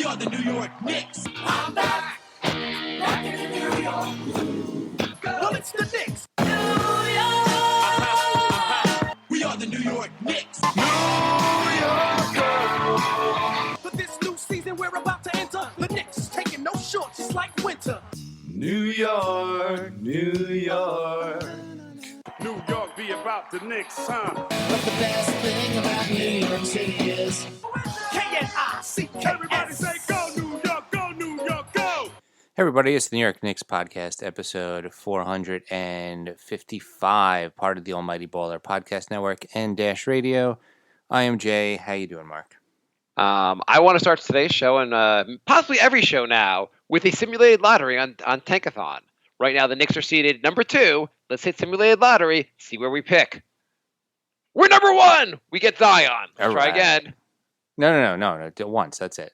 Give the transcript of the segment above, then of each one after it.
We are the New York Knicks. I'm back. Back in New York. Well, it's the Knicks. New York. We are the New York Knicks. New York. For this new season we're about to enter, the Knicks taking no shorts just like winter. New York, New York. New York be about the Knicks, huh? But the best thing about New York City is K-N-I-C-K-S. Everybody say go New York, go New York, go! Hey everybody, it's the New York Knicks podcast, episode 455, part of the Almighty Baller Podcast Network and Dash Radio. I am Jay. How you doing, Mark? I want to start today's show and possibly every show now with a simulated lottery on Tankathon. Right now, the Knicks are seated number 2. Let's hit simulated lottery, see where we pick. We're number 1! We get Zion. Let's try again. No. Once, that's it.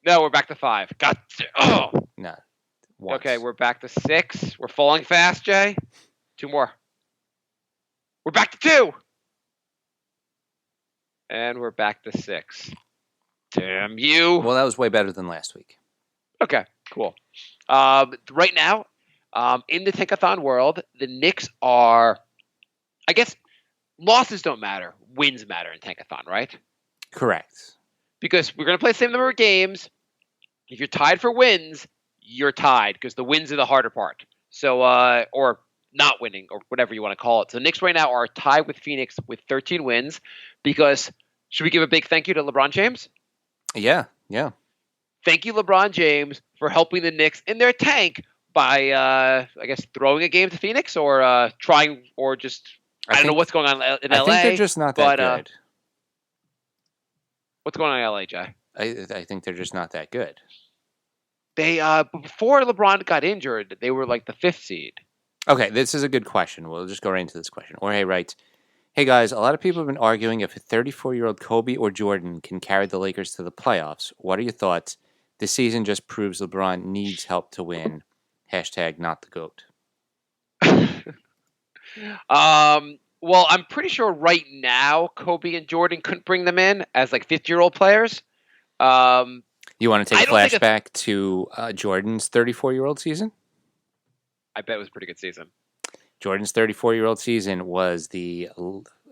No, we're back to 5. Oh! No. Once. Okay, we're back to 6. We're falling fast, Jay. 2 more. We're back to 2. And we're back to 6. Damn you. Well, that was way better than last week. Okay, cool. Right now, in the Tankathon world, the Knicks are, I guess, losses don't matter. Wins matter in Tankathon, right? Correct. Because we're going to play the same number of games. If you're tied for wins, you're tied because the wins are the harder part. So, or not winning, or whatever you want to call it. So the Knicks right now are tied with Phoenix with 13 wins because, should we give a big thank you to LeBron James? Yeah. Thank you, LeBron James, for helping the Knicks in their tank by, I guess, throwing a game to Phoenix or trying, or just, I don't know what's going on in LA. I think they're just not that good. What's going on in LA, Jay? I think they're just not that good. They, before LeBron got injured, they were like the 5th seed. Okay, this is a good question. We'll just go right into this question. Jorge writes, hey guys, a lot of people have been arguing if a 34-year-old Kobe or Jordan can carry the Lakers to the playoffs. What are your thoughts? This season just proves LeBron needs help to win. Hashtag not the GOAT. Well, I'm pretty sure right now Kobe and Jordan couldn't bring them in as like 50-year-old players. You want to take a flashback to Jordan's 34-year-old season? I bet it was a pretty good season. Jordan's 34-year-old season was the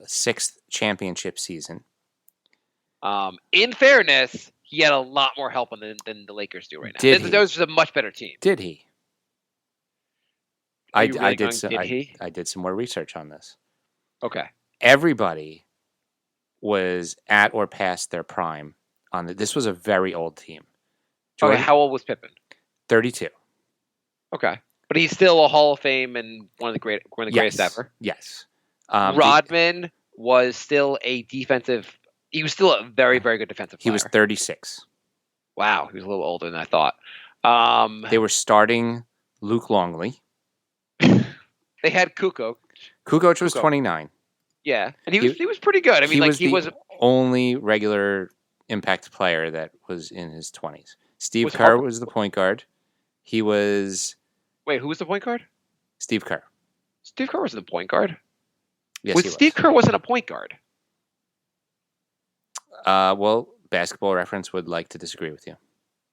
6th championship season. In fairness, he had a lot more help than the Lakers do right now. Those are a much better team. Did he? I did some more research on this. Okay. Everybody was at or past their prime. This was a very old team. Jordan, how old was Pippen? 32. Okay. But he's still a Hall of Fame and one of the greatest ever. Yes. Rodman was still a defensive. He was still a very, very good defensive player. He was 36. Wow, he was a little older than I thought. They were starting Luke Longley. They had Kukoc. Kukoc was 29. Yeah, and he was pretty good. I mean, he was the only regular impact player that was in his 20s. Steve Kerr was the point guard. He was. Wait, who was the point guard? Steve Kerr. Steve Kerr wasn't the point guard. Yes, he was. Steve Kerr wasn't a point guard. Well, Basketball Reference would like to disagree with you.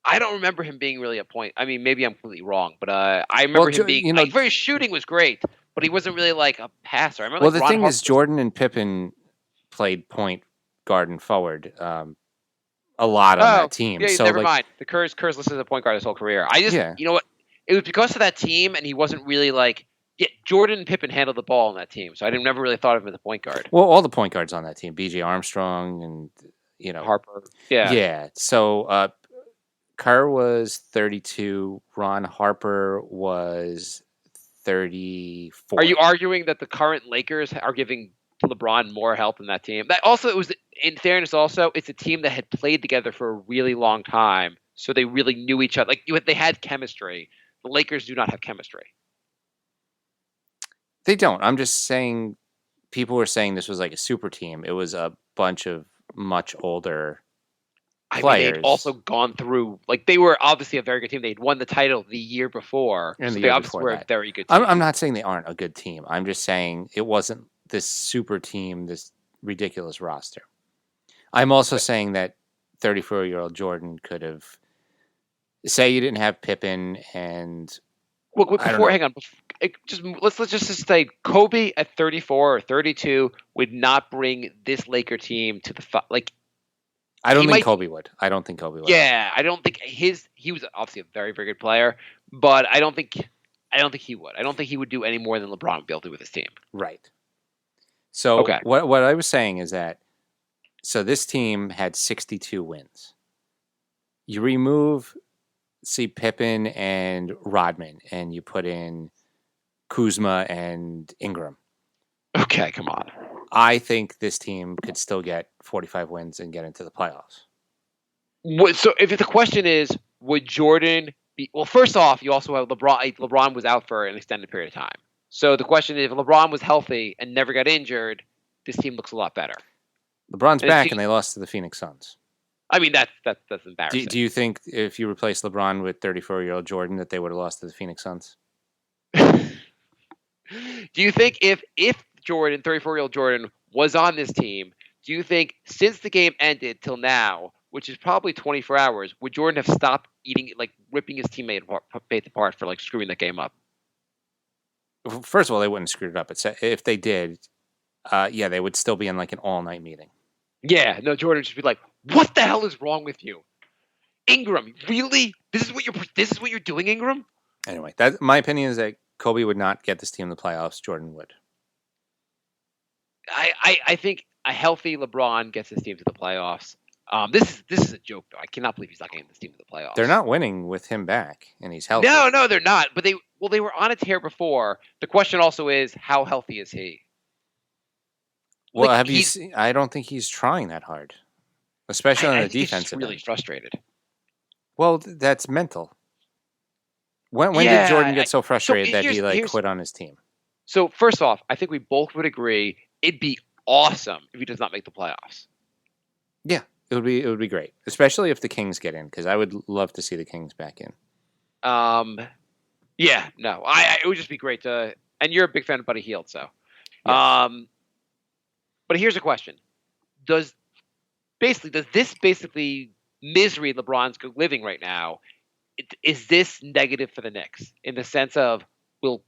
I don't remember him being really a point. I mean, maybe I'm completely wrong, but I remember him being. His shooting was great, but he wasn't really like a passer. I remember. Well, the thing is, Jordan and Pippen played point guard and forward a lot on that team. Yeah, so never mind. The Kerr's listed as a point guard his whole career. You know what? It was because of that team, and he wasn't really like. Yeah, Jordan and Pippen handled the ball on that team, so I never really thought of him as a point guard. Well, all the point guards on that team, B.J. Armstrong and Harper. Yeah. Yeah. So Kerr was 32. Ron Harper was 34. Are you arguing that the current Lakers are giving LeBron more help than that team? That also, it was, in fairness, also it's a team that had played together for a really long time, so they really knew each other. Like they had chemistry. The Lakers do not have chemistry. They don't. I'm just saying. People were saying this was like a super team. It was a bunch of much older players. They'd also gone through, they were obviously a very good team. They'd won the title the year before. And so they obviously were a very good team. I'm not saying they aren't a good team. I'm just saying it wasn't this super team, this ridiculous roster. I'm also saying that 34-year-old Jordan could have say you didn't have Pippen and Well, I don't before, know. hang on. Let's just say Kobe at 34 or 32 would not bring this Laker team to the like. I don't He think might- Kobe would. I don't think Kobe would. Yeah, I don't think he was obviously a very, very good player, but I don't think he would. I don't think he would do any more than LeBron would be able to do with his team. Right. So Okay. what I was saying is that this team had 62 wins. You remove Pippen and Rodman, and you put in Kuzma and Ingram. Okay, come on. I think this team could still get 45 wins and get into the playoffs. So if the question is, would Jordan be? Well, first off, you also have LeBron. LeBron was out for an extended period of time. So the question is, if LeBron was healthy and never got injured, this team looks a lot better. LeBron's And back, he- and they lost to the Phoenix Suns. I mean, that's embarrassing. Do you think if you replace LeBron with 34-year-old Jordan that they would have lost to the Phoenix Suns? Do you think if Jordan, 34-year-old Jordan, was on this team, do you think since the game ended till now, which is probably 24 hours, would Jordan have stopped ripping his teammate apart for screwing that game up? First of all, they wouldn't have screwed it up. If they did, they would still be in an all-night meeting. Yeah, no, Jordan would just be like, "What the hell is wrong with you, Ingram? Really? This is what you're doing, Ingram?" Anyway, my opinion is that Kobe would not get this team in the playoffs. Jordan would. I think a healthy LeBron gets his team to the playoffs. This is a joke, though. I cannot believe he's not getting this team to the playoffs. They're not winning with him back, and he's healthy. No, they're not. But they were on a tear before. The question also is, how healthy is he? Well, have you seen? I don't think he's trying that hard, especially on the I think he's defensive just really end. frustrated. Well, that's mental. When Yeah, did Jordan get so frustrated that he here's- quit on his team? So first off, I think we both would agree it'd be awesome if he does not make the playoffs. Yeah, it would be great, especially if the Kings get in, because I would love to see the Kings back in. Yeah, no, it would just be great to. And you're a big fan of Buddy Hield, so. Yes. But here's a question: Does this misery LeBron's living right now? Is this negative for the Knicks in the sense of will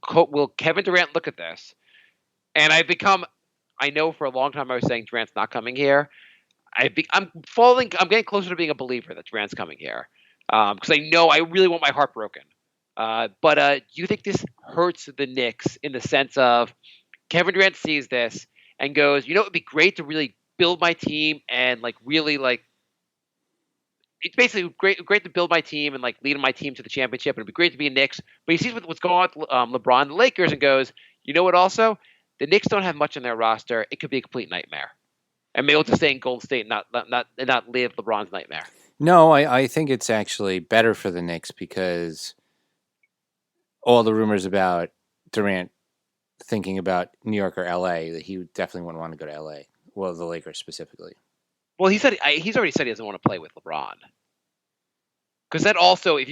Kevin Durant look at this? And I know for a long time I was saying Durant's not coming here. I'm getting closer to being a believer that Durant's coming here because I really want my heart broken. But do you think this hurts the Knicks in the sense of Kevin Durant sees this and goes, it would be great to really build my team and it's basically great to build my team and lead my team to the championship. And it'd be great to be a Knicks. But he sees what's going on with LeBron, the Lakers, and goes, you know what? Also, the Knicks don't have much on their roster. It could be a complete nightmare. And maybe we'll just stay in Golden State and not live LeBron's nightmare. No, I think it's actually better for the Knicks because all the rumors about Durant thinking about New York or LA, that he definitely wouldn't want to go to LA. Well, the Lakers specifically. Well, he's already said he doesn't want to play with LeBron. Because that also, if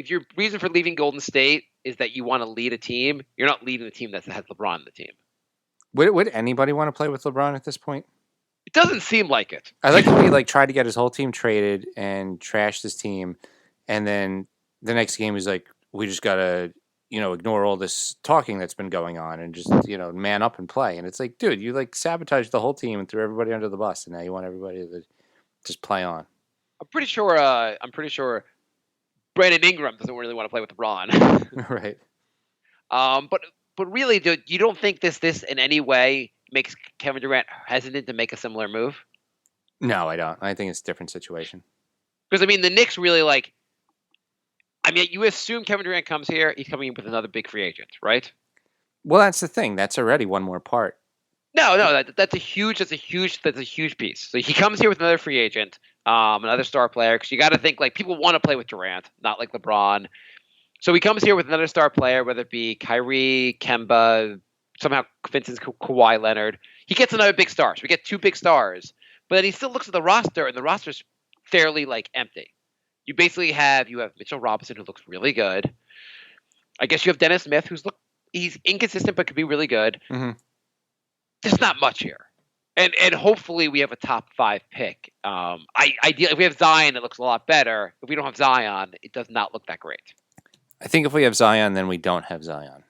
your reason for leaving Golden State is that you want to lead a team, you're not leading a team that has LeBron in the team. Would anybody want to play with LeBron at this point? It doesn't seem like it. I like how he tried to get his whole team traded and trashed his team, and then the next game he's like, we just gotta ignore all this talking that's been going on and just man up and play. And it's like, dude, you sabotaged the whole team and threw everybody under the bus, and now you want everybody to just play on. I'm pretty sure Brandon Ingram doesn't really want to play with LeBron. Right. But really, dude, you don't think this in any way makes Kevin Durant hesitant to make a similar move? No, I don't. I think it's a different situation. Because the Knicks really you assume Kevin Durant comes here, he's coming in with another big free agent, right? Well, that's the thing. That's already one more part. No, that's a huge piece. So he comes here with another free agent, another star player. Because you got to think people want to play with Durant, not like LeBron. So he comes here with another star player, whether it be Kyrie, Kemba, somehow Vincent, Kawhi Leonard. He gets another big star. So we get two big stars. But then he still looks at the roster, and the roster's fairly empty. You basically have Mitchell Robinson, who looks really good. I guess you have Dennis Smith, he's inconsistent but could be really good. Mm-hmm. There's not much here. And hopefully we have a top 5 pick. Ideally, if we have Zion, it looks a lot better. If we don't have Zion, it does not look that great. I think if we have Zion, then we don't have Zion.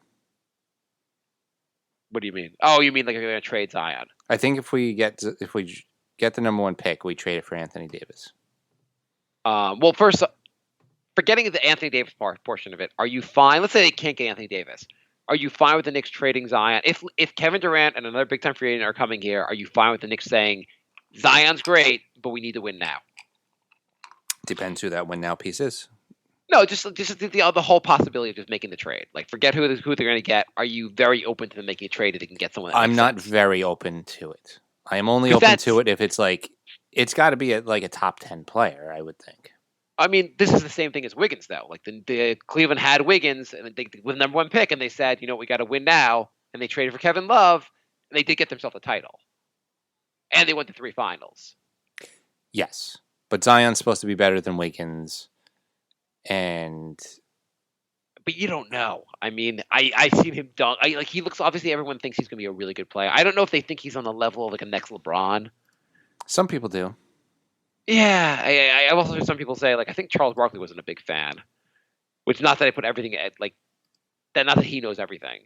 What do you mean? Oh, you mean like they're going to trade Zion? I think if we get the number 1 pick, we trade it for Anthony Davis. Well, first, forgetting the Anthony Davis portion of it, are you fine? Let's say they can't get Anthony Davis. Are you fine with the Knicks trading Zion? If Kevin Durant and another big-time free agent are coming here, are you fine with the Knicks saying, Zion's great, but we need to win now? Depends who that win now piece is. No, just the whole possibility of just making the trade. Like, forget who they're going to get. Are you very open to them making a trade if they can get someone? I'm not very open to it. I am only open to it if it's like it's got to be a top 10 player. I would think. I mean, this is the same thing as Wiggins, though. Like the Cleveland had Wiggins and they with the number 1 pick, and they said, we got to win now, and they traded for Kevin Love, and they did get themselves a title, and they went to 3 finals. Yes, but Zion's supposed to be better than Wiggins, but you don't know. I mean, I seen him dunk. He looks. Obviously, everyone thinks he's going to be a really good player. I don't know if they think he's on the level of like a next LeBron. Some people do. Yeah, I've also heard some people say, like, I think Charles Barkley wasn't a big fan, which not that I put everything at, like, that not that he knows everything,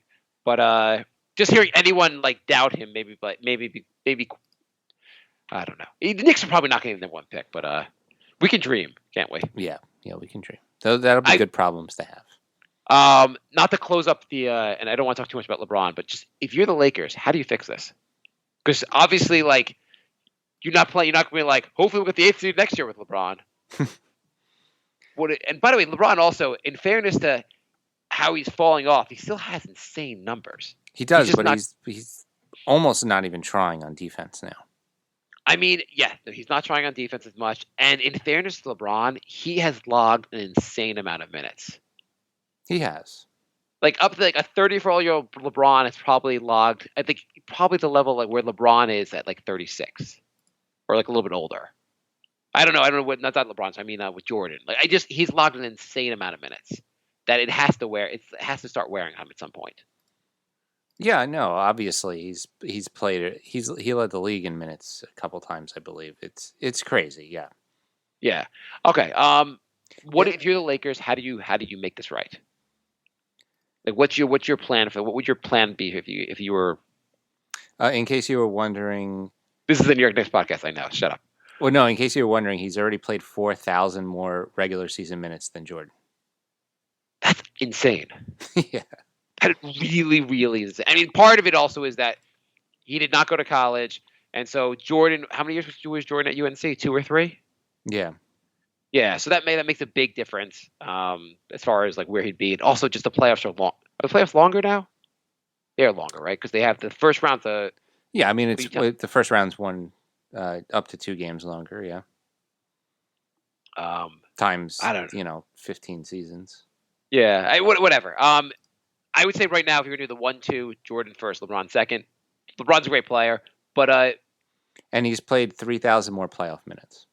but just hearing anyone, like, doubt him, maybe I don't know. The Knicks are probably not going to get the 1 pick, but we can dream, can't we? Yeah, we can dream. That'll be good problems to have. Not to close up and I don't want to talk too much about LeBron, but just, if you're the Lakers, how do you fix this? Because obviously, like, you're not going to be like, hopefully we'll get the 8th seed next year with LeBron. And by the way, LeBron also, in fairness to how he's falling off, he still has insane numbers. He does, but he's almost not even trying on defense now. I mean, yeah, he's not trying on defense as much. And in fairness to LeBron, he has logged an insane amount of minutes. He has. Like, up to like a 34-year-old LeBron has probably logged, I think, probably the level like where LeBron is at like 36. Or like a little bit older. I don't know what, not that LeBron, I mean with Jordan. Like, he's logged an insane amount of minutes that it has to start wearing on him at some point. Yeah, no, obviously he's played it. He led the league in minutes a couple times, I believe. It's crazy, yeah. Yeah. Okay. If you're the Lakers, how do you make this right? Like, what's your plan what would your plan be if you were in case you were wondering. This is the New York Knicks podcast, I know. Shut up. Well, no, in case you were wondering, he's already played 4,000 more regular season minutes than Jordan. That's insane. Yeah. That really, really is. I mean, part of it also is that he did not go to college. And so Jordan, how many years was Jordan at UNC? 2 or 3? Yeah. Yeah, so that makes a big difference as far as like where he'd be. And also just the playoffs are long. Are the playoffs longer now? They're longer, right? Because they have the first round to... Yeah, I mean, the first round's one up to 2 games longer, yeah. Times, I don't know. 15 seasons. Yeah, whatever. I would say right now, if you're going to do the 1-2, Jordan first, LeBron second. LeBron's a great player, but... and he's played 3,000 more playoff minutes.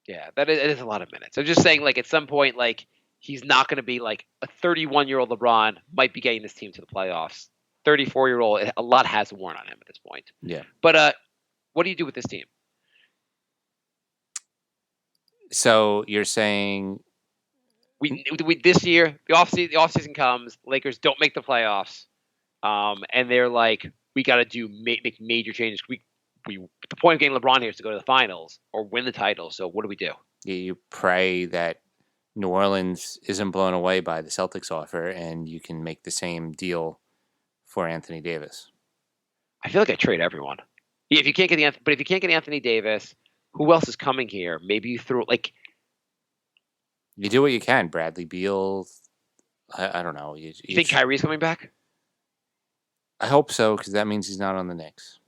Yeah, it is a lot of minutes. I'm just saying, like, at some point, like, he's not going to be, like, a 31-year-old LeBron might be getting this team to the playoffs. 34-year-old, a lot has worn on him at this point. Yeah. But what do you do with this team? So you're saying we this year the offseason comes, Lakers don't make the playoffs, and they're like, we got to make major changes. The point of getting LeBron here is to go to the finals or win the title. So what do we do? You pray that New Orleans isn't blown away by the Celtics offer, and you can make the same deal for Anthony Davis. I feel like I trade everyone. Yeah, if you can't get Anthony Davis, who else is coming here? Maybe you throw like you do what you can. Bradley Beal. I don't know. You think Kyrie's coming back? I hope so, because that means he's not on the Knicks.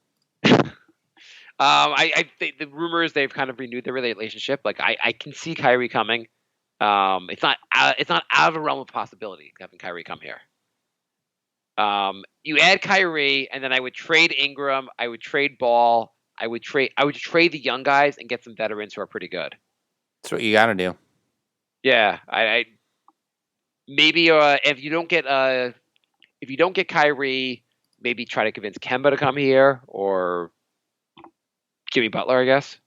I think the rumors they've kind of renewed their relationship. Like I can see Kyrie coming. It's not out of the realm of possibility having Kyrie come here. You add Kyrie, and then I would trade Ingram. I would trade Ball. I would trade the young guys and get some veterans who are pretty good. That's what you got to do. Yeah, I maybe if you don't get Kyrie, maybe try to convince Kemba to come here, or Jimmy Butler, I guess.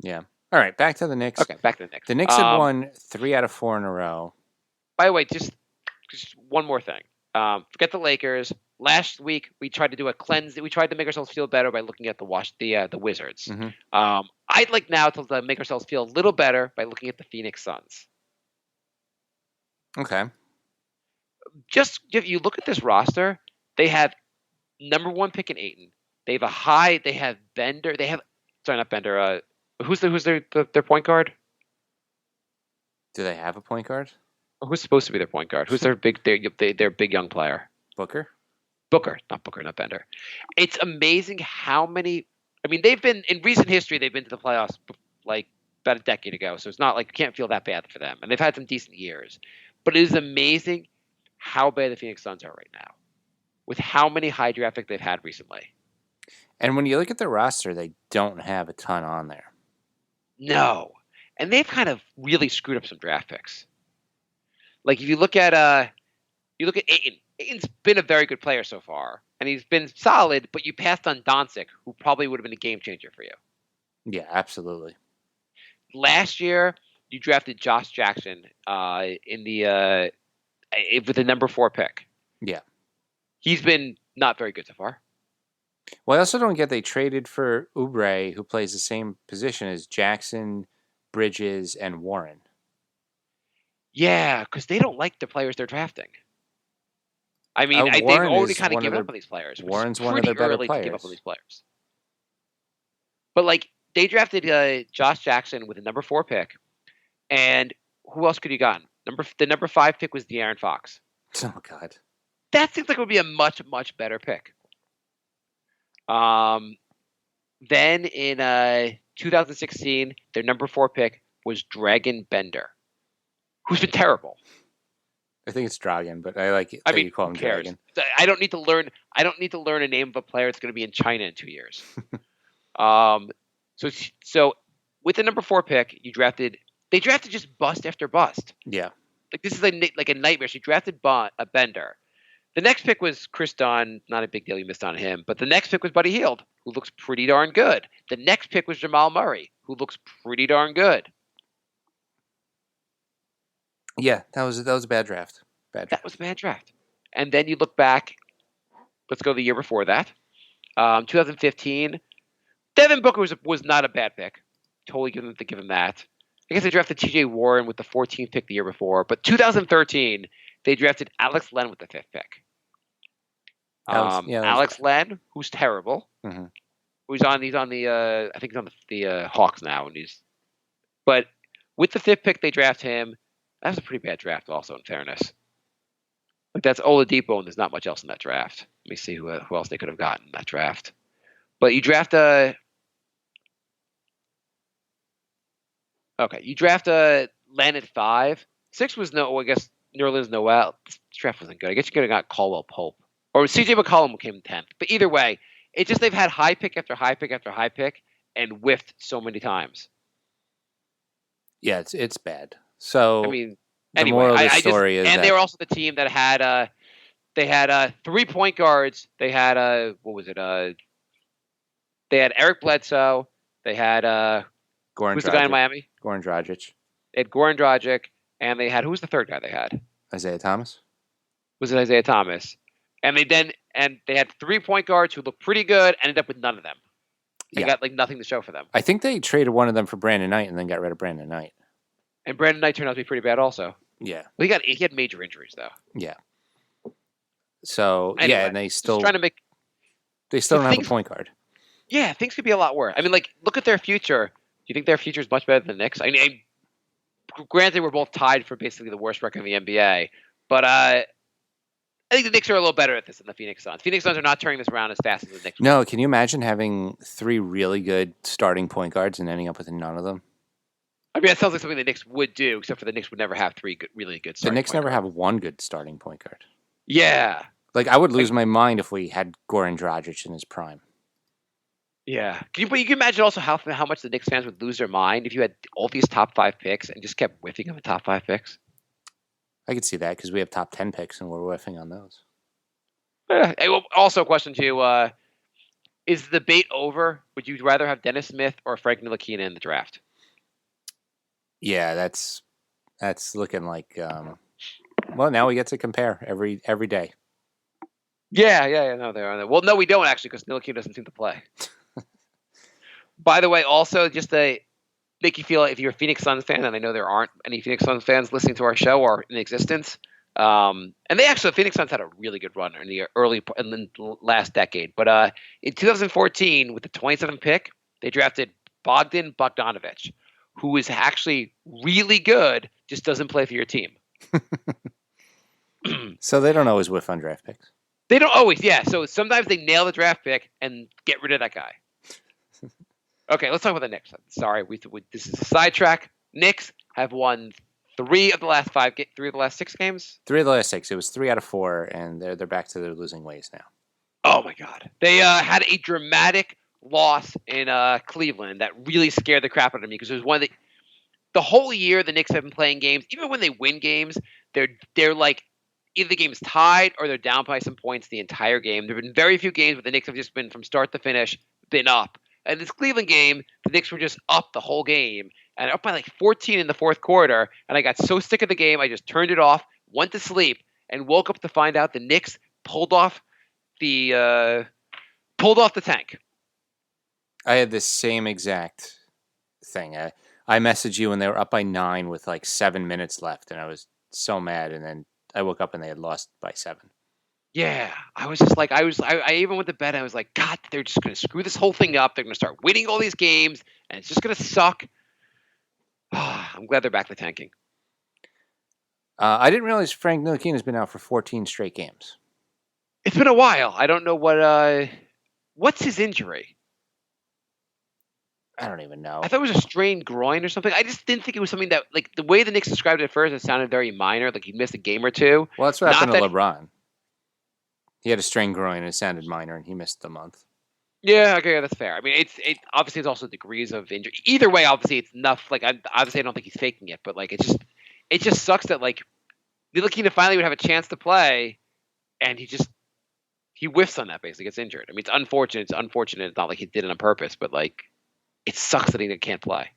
Yeah. All right, back to the Knicks. Okay, back to the Knicks. The Knicks had won 3 out of 4 in a row. By the way, just one more thing. Forget the Lakers. Last week we tried to do a cleanse. We tried to make ourselves feel better by looking at the Wizards. Mm-hmm. I'd like now to make ourselves feel a little better by looking at the Phoenix Suns. Okay. Just if you look at this roster, they have number 1 pick in Ayton. They have Bender. Sorry, not Bender. Who's their point guard? Do they have a point guard? Who's supposed to be their point guard? Who's their big young player? Booker, not Bender. It's amazing how many. I mean, they've been in recent history. They've been to the playoffs like about a decade ago, so it's not like you can't feel that bad for them. And they've had some decent years, but it is amazing how bad the Phoenix Suns are right now, with how many high draft picks they've had recently. And when you look at the roster, they don't have a ton on there. No, and they've kind of really screwed up some draft picks. Like if you look at Ayton. Ayton's been a very good player so far, and he's been solid. But you passed on Doncic, who probably would have been a game changer for you. Yeah, absolutely. Last year, you drafted Josh Jackson with the number 4 pick. Yeah, he's been not very good so far. Well, I also don't get they traded for Oubre, who plays the same position as Jackson, Bridges, and Warren. Yeah, because they don't like the players they're drafting. I mean, they've already kind of given up on these players. Warren's one of their better players. To give up on these players. But like they drafted Josh Jackson with a number 4 pick, and who else could you gotten? The number 5 pick was De'Aaron Fox. Oh God, that seems like it would be a much better pick. Then in 2016, their number 4 pick was Dragon Bender, who's been terrible. I think it's Dragon, but I like it. I mean, you call him who cares? Dragon. I don't need to learn a name of a player that's going to be in China in 2 years. So with the number 4 pick, they drafted just bust after bust. Yeah, like this is like a nightmare. She drafted a Bender. The next pick was Chris Dunn. Not a big deal. You missed on him. But the next pick was Buddy Hield, who looks pretty darn good. The next pick was Jamal Murray, who looks pretty darn good. Yeah, that was a bad draft. That was a bad draft. And then you look back. Let's go the year before that, 2015. Devin Booker was not a bad pick. Totally give him that. I guess they drafted T.J. Warren with the 14th pick the year before. But 2013, they drafted Alex Len with the 5th pick. Alex Len, who's terrible. Mm-hmm. He's on the I think he's on the Hawks now, but with the 5th pick they draft him. That was a pretty bad draft, also in fairness. Like that's Oladipo, and there's not much else in that draft. Let me see who else they could have gotten in that draft. But you draft you draft Len at 5. 6 was I guess Nerlens Noel. This draft wasn't good. I guess you could have got Caldwell Pope. Or CJ McCollum who came 10th. But either way, it's just they've had high pick after high pick after high pick and whiffed so many times. Yeah, it's bad. So I mean, the moral of the story is and that they were also the team that had they had 3 point guards. They had they had Eric Bledsoe. They had Goran who's Dragic. the guy in Miami? Goran Dragic. They had Goran Dragic, and they had who was the third guy they had? Isaiah Thomas. Was it Isaiah Thomas? And they had 3 point guards who looked pretty good. Ended up with none of them. They got like nothing to show for them. I think they traded one of them for Brandon Knight and then got rid of Brandon Knight. And Brandon Knight turned out to be pretty bad also. Yeah. Well, he had major injuries though. Yeah. So anyway, and they still trying to make. They still don't have a point guard. Yeah, things could be a lot worse. I mean, like look at their future. Do you think their future is much better than the Knicks? I mean, granted, we're both tied for basically the worst record in the NBA, but I think the Knicks are a little better at this than the Phoenix Suns. Phoenix Suns are not turning this around as fast as the Knicks. No, can you imagine having 3 really good starting point guards and ending up with none of them? I mean, that sounds like something the Knicks would do, except for the Knicks would never have 3 really good starting The Knicks never guards. have one good starting point guard. Yeah. Like, I would lose my mind if we had Goran Dragic in his prime. Yeah. But you can imagine also how much the Knicks fans would lose their mind if you had all these top 5 picks and just kept whiffing on the top 5 picks. I could see that because we have top 10 picks and we're whiffing on those. Also, a question to you. Is the debate over? Would you rather have Dennis Smith or Frank Ntilikina in the draft? Yeah, that's looking like. Well, now we get to compare every day. Yeah. No, they are. Well, no, we don't actually because Ntilikina doesn't seem to play. By the way, also just to make you feel if you're a Phoenix Suns fan, and I know there aren't any Phoenix Suns fans listening to our show or in existence. And they actually, Phoenix Suns had a really good run in the last decade. But in 2014, with the 27th pick, they drafted Bogdan Bogdanovic, who is actually really good, just doesn't play for your team. So they don't always whiff on draft picks. They don't always, yeah. So sometimes they nail the draft pick and get rid of that guy. Okay, let's talk about the Knicks. Sorry, this is a sidetrack. Knicks have won 3 of the last 6 games. 3 of the last 6. It was 3 out of 4, and they're back to their losing ways now. Oh my God! They had a dramatic loss in Cleveland that really scared the crap out of me because it was one of the whole year the Knicks have been playing games. Even when they win games, they're like either the game's tied or they're down by some points the entire game. There have been very few games where the Knicks have just been from start to finish been up. And this Cleveland game, the Knicks were just up the whole game and up by like 14 in the fourth quarter. And I got so sick of the game, I just turned it off, went to sleep, and woke up to find out the Knicks pulled off the tank. I had the same exact thing. I messaged you when they were up by 9 with like 7 minutes left, and I was so mad. And then I woke up and they had lost by 7. Yeah, I was just like, I even went to bed and I was like, God, they're just going to screw this whole thing up. They're going to start winning all these games and it's just going to suck. I'm glad they're back to tanking. I didn't realize Frank Ntilikina has been out for 14 straight games. It's been a while. I don't know what's his injury? I don't even know. I thought it was a strained groin or something. I just didn't think it was something that, like, the way the Knicks described it at first, it sounded very minor, like he missed a game or two. Well, that's what happened to LeBron. He had a strained groin and it sounded minor, and he missed the month. Yeah, okay, that's fair. I mean, it obviously it's also degrees of injury. Either way, obviously it's enough. Like, obviously I don't think he's faking it, but like it just sucks that like Ntilikina finally would have a chance to play, and he whiffs on that. Basically, gets injured. I mean, it's unfortunate. It's unfortunate. It's not like he did it on purpose, but like it sucks that he can't play.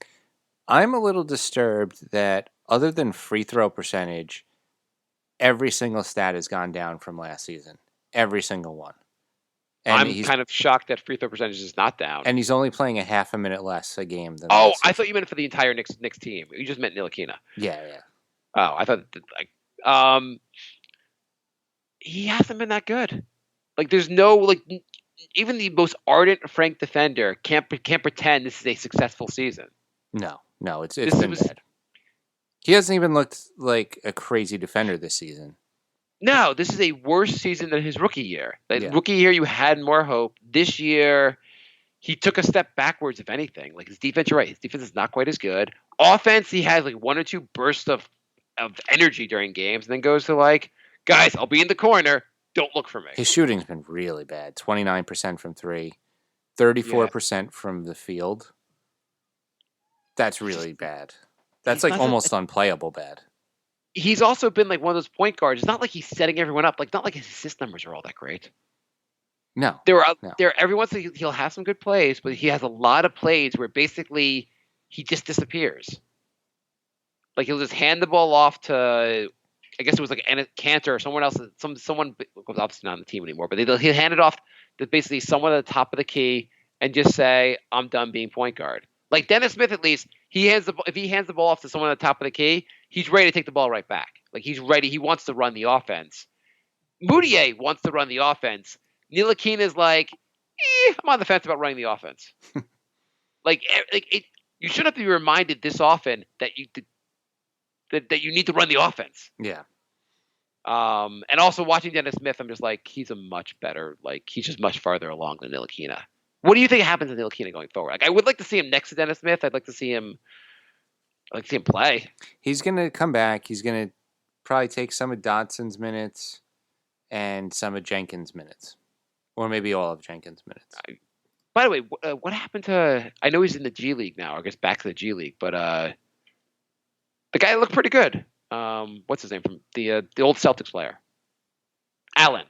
I'm a little disturbed that other than free throw percentage, every single stat has gone down from last season. Every single one. And I'm kind of shocked that free throw percentage is not down. And he's only playing a half a minute less a game than. Oh, I thought you meant for the entire Knicks team. You just meant Ntilikina. Yeah. Oh, I thought like he hasn't been that good. Like there's no like even the most ardent Frank defender can't pretend this is a successful season. No, it's been bad. He hasn't even looked like a crazy defender this season. No, this is a worse season than his rookie year. Rookie year, you had more hope. This year, he took a step backwards, if anything. Like his defense, you're right. His defense is not quite as good. Offense, he has like 1 or 2 bursts of energy during games, and then goes to like, guys, I'll be in the corner. Don't look for me. His shooting's been really bad. 29% from 3, 34% from the field. That's really bad. That's like almost unplayable bad. He's also been like one of those point guards. It's not like he's setting everyone up. Like not like his assist numbers are all that great. No. There every once in a while he'll have some good plays, but he has a lot of plays where basically he just disappears. Like he'll just hand the ball off to, I guess it was like Cantor or someone else. Someone was obviously not on the team anymore, but he'll hand it off to basically someone at the top of the key and just say, "I'm done being point guard." Like Dennis Smith, at least if he hands the ball off to someone at the top of the key, he's ready to take the ball right back. Like he's ready. He wants to run the offense. Moutier wants to run the offense. Ntilikina is like, I'm on the fence about running the offense. You shouldn't have to be reminded this often that you need to run the offense. Yeah. And also watching Dennis Smith, I'm just like, he's a much better, like he's just much farther along than Ntilikina. What do you think happens to Ntilikina going forward? Like, I would like to see him next to Dennis Smith. I'd like to see him play. He's gonna come back. He's gonna probably take some of Dodson's minutes and some of Jenkins' minutes, or maybe all of Jenkins' minutes. By the way, what happened to? I know he's in the G League now. I guess back to the G League, but the guy looked pretty good. What's his name from the old Celtics player? Allen.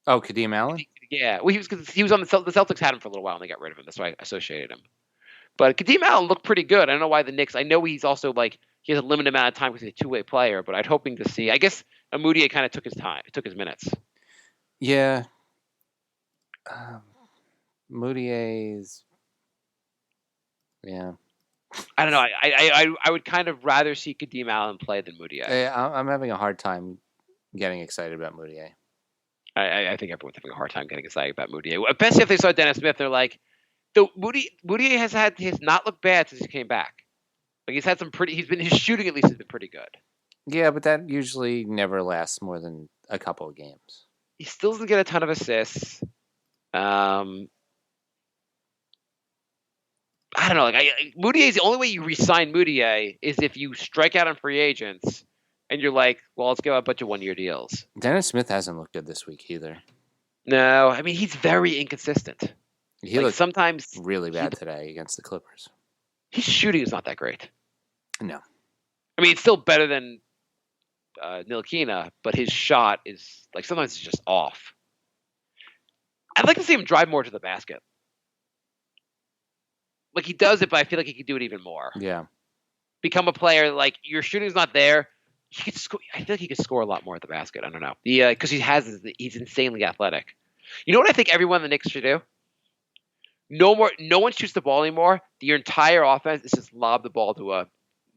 Oh, Kadeem Allen? Yeah, well, he was on the Celtics had him for a little while and they got rid of him. That's why I associated him. But Kadeem Allen looked pretty good. I don't know why the Knicks. I know he's also like he has a limited amount of time because he's a two-way player. But I'd hoping to see. I guess Moutier kind of took his time, took his minutes. Yeah. Moutier's. Yeah. I don't know. I would kind of rather see Kadeem Allen play than Moutier. I'm having a hard time getting excited about Moutier. I think everyone's having a hard time getting excited about Moutier, especially if they saw Dennis Smith. They're like, though Moutier has not looked bad since he came back. Like he's had some pretty. His shooting at least has been pretty good. Yeah, but that usually never lasts more than a couple of games. He still doesn't get a ton of assists. I don't know. Like Moutier is the only way you re-sign Moutier is if you strike out on free agents, and you're like, well, let's give out a bunch of one-year deals. Dennis Smith hasn't looked good this week either. No, I mean he's very inconsistent. He looked sometimes really bad today against the Clippers. His shooting is not that great. No, I mean it's still better than Ntilikina, but his shot is like sometimes it's just off. I'd like to see him drive more to the basket. Like he does it, but I feel like he could do it even more. Yeah, become a player like your shooting's not there. He could score. I feel like he could score a lot more at the basket. I don't know. Because he's insanely athletic. You know what I think everyone in the Knicks should do? No one shoots the ball anymore. Your entire offense is just lob the ball to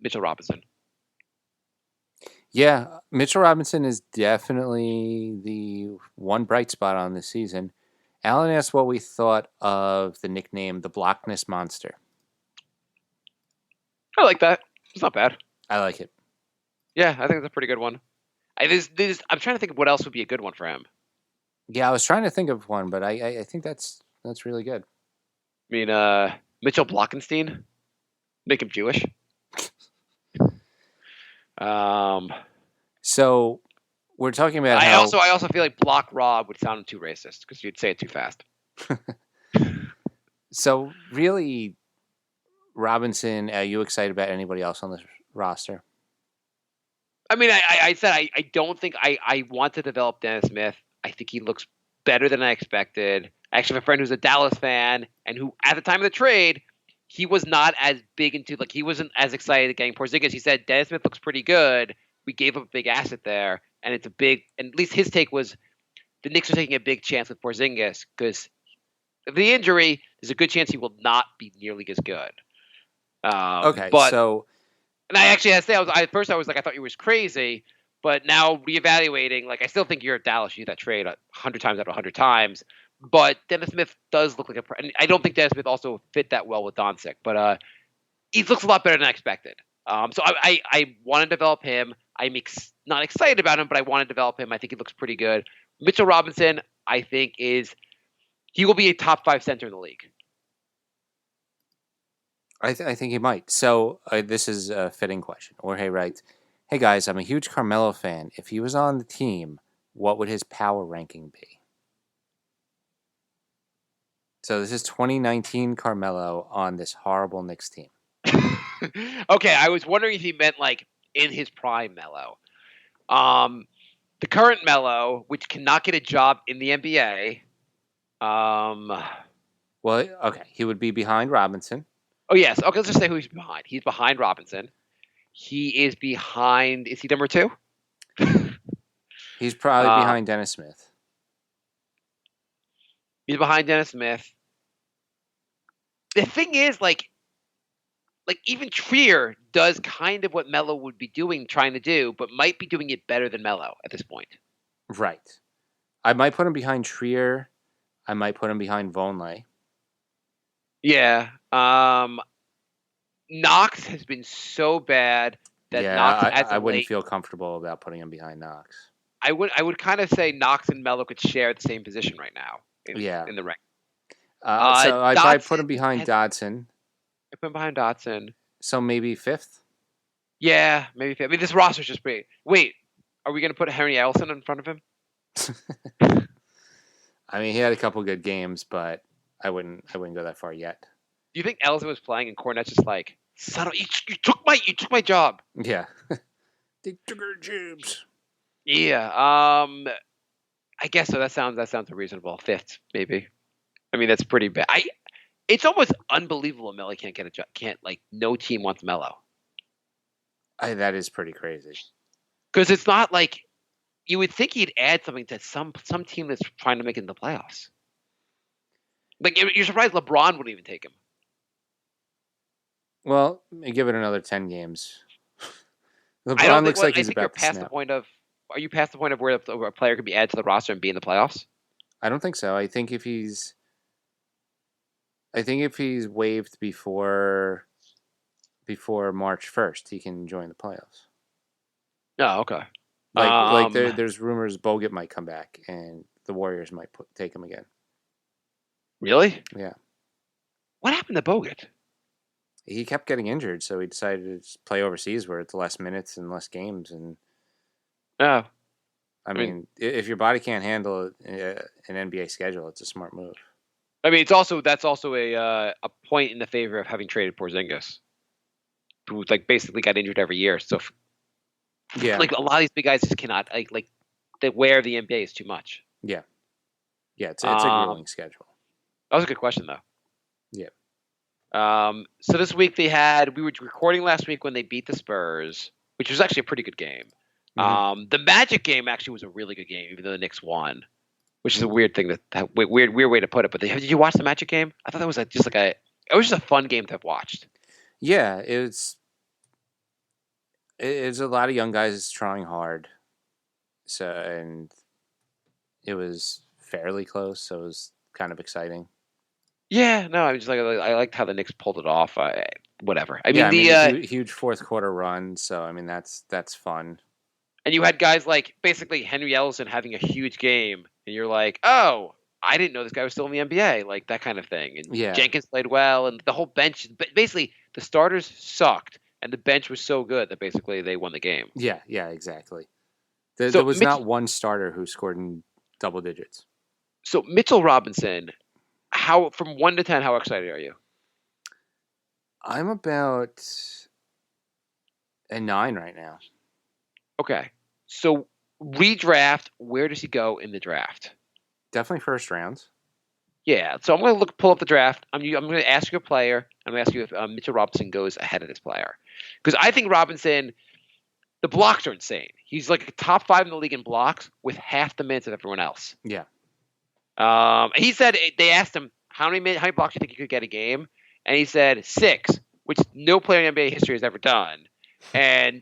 Mitchell Robinson. Yeah, Mitchell Robinson is definitely the one bright spot on this season. Alan asked what we thought of the nickname the Blockness Monster. I like that. It's not bad. I like it. Yeah, I think it's a pretty good one. I'm trying to think of what else would be a good one for him. Yeah, I was trying to think of one, but I think that's really good. I mean, Mitchell Blockenstein, make him Jewish. So we're talking about. I also feel like Block Rob would sound too racist because you'd say it too fast. So really, Robinson, are you excited about anybody else on this roster? I mean, I said I don't think I want to develop Dennis Smith. I think he looks better than I expected. I actually have a friend who's a Dallas fan and who, at the time of the trade, he was not as big into like he wasn't as excited getting Porzingis. He said Dennis Smith looks pretty good. We gave up a big asset there, and it's a big. And at least his take was the Knicks are taking a big chance with Porzingis because of the injury. There's a good chance he will not be nearly as good. Okay, but so. And I actually had to say, at first I was like, I thought you was crazy, but now reevaluating, like I still think you're at Dallas. You do that trade 100 times out of 100 times. But Dennis Smith does look like and I don't think Dennis Smith also fit that well with Doncic, but he looks a lot better than I expected. So I want to develop him. I'm not excited about him, but I want to develop him. I think he looks pretty good. Mitchell Robinson, I think he will be a top 5 center in the league. I think he might. So this is a fitting question. Jorge writes, "Hey guys, I'm a huge Carmelo fan. If he was on the team, what would his power ranking be?" So this is 2019 Carmelo on this horrible Knicks team. Okay, I was wondering if he meant like in his prime Melo. The current Melo, which cannot get a job in the NBA. Well, okay, he would be behind Robinson. Oh, yes. Okay, let's just say who he's behind. He's behind Robinson. He is behind... Is he number 2? He's probably behind Dennis Smith. He's behind Dennis Smith. The thing is, like even Trier does kind of what Melo would be trying to do, but might be doing it better than Melo at this point. Right. I might put him behind Trier. I might put him behind Vonleh. Yeah. Knox has been so bad that Knox I wouldn't feel comfortable about putting him behind Knox. I would kind of say Knox and Melo could share the same position right now in the rank. So I'd probably put him behind Dodson. I put him behind Dotson. So maybe 5th? Yeah, maybe 5th. I mean, this roster's just big. Wait, are we going to put Henry Ellison in front of him? I mean, he had a couple good games, but I wouldn't go that far yet. Do you think Ellison was playing and Cornette's just like, son of, you took my job? Yeah. They took our jobs. Yeah. I guess so. That sounds reasonable. Fifth, maybe. I mean, that's pretty bad. It's almost unbelievable Melo can't get a job. No team wants Melo. That is pretty crazy. Because it's not like you would think he'd add something to some team that's trying to make it in the playoffs. Like you're surprised LeBron wouldn't even take him. Well, give it another 10 games. I LeBron don't looks think, like he's I think you're about to past snap. the point of. Are you past the point of where a player could be added to the roster and be in the playoffs? I don't think so. I think if he's waived before March 1st, he can join the playoffs. Oh, okay. There's rumors Bogut might come back and the Warriors might take him again. Really? Yeah. What happened to Bogut? He kept getting injured, so he decided to just play overseas where it's less minutes and less games. And Oh. I mean, if your body can't handle an NBA schedule, it's a smart move. I mean, that's also a point in the favor of having traded Porzingis, who basically got injured every year. So, yeah, a lot of these big guys just cannot the wear of the NBA is too much. Yeah, it's a grueling schedule. That was a good question, though. Yeah. So this week we were recording last week when they beat the Spurs, which was actually a pretty good game. Mm-hmm. The Magic game actually was a really good game, even though the Knicks won, which is a weird thing weird way to put it. But did you watch the Magic game? I thought that was it was just a fun game to have watched. Yeah, it's a lot of young guys trying hard, and it was fairly close, so it was kind of exciting. Yeah, no, I was just I liked how the Knicks pulled it off. Whatever. Huge fourth quarter run. So I mean, that's fun. And you had guys like basically Henry Ellison having a huge game, and you're like, oh, I didn't know this guy was still in the NBA, like that kind of thing. And Jenkins played well, and the whole bench. Basically, the starters sucked, and the bench was so good that basically they won the game. Yeah, exactly. There was not one starter who scored in double digits. So Mitchell Robinson. From 1 to 10, how excited are you? I'm about a 9 right now. Okay. So redraft, where does he go in the draft? Definitely first round. Yeah. So I'm going to pull up the draft. I'm going to ask you a player. I'm going to ask you if Mitchell Robinson goes ahead of this player. Because I think Robinson, the blocks are insane. He's like top 5 in the league in blocks with half the minutes of everyone else. Yeah. He said they asked him how many blocks do you think you could get a game, and he said 6, which no player in NBA history has ever done. And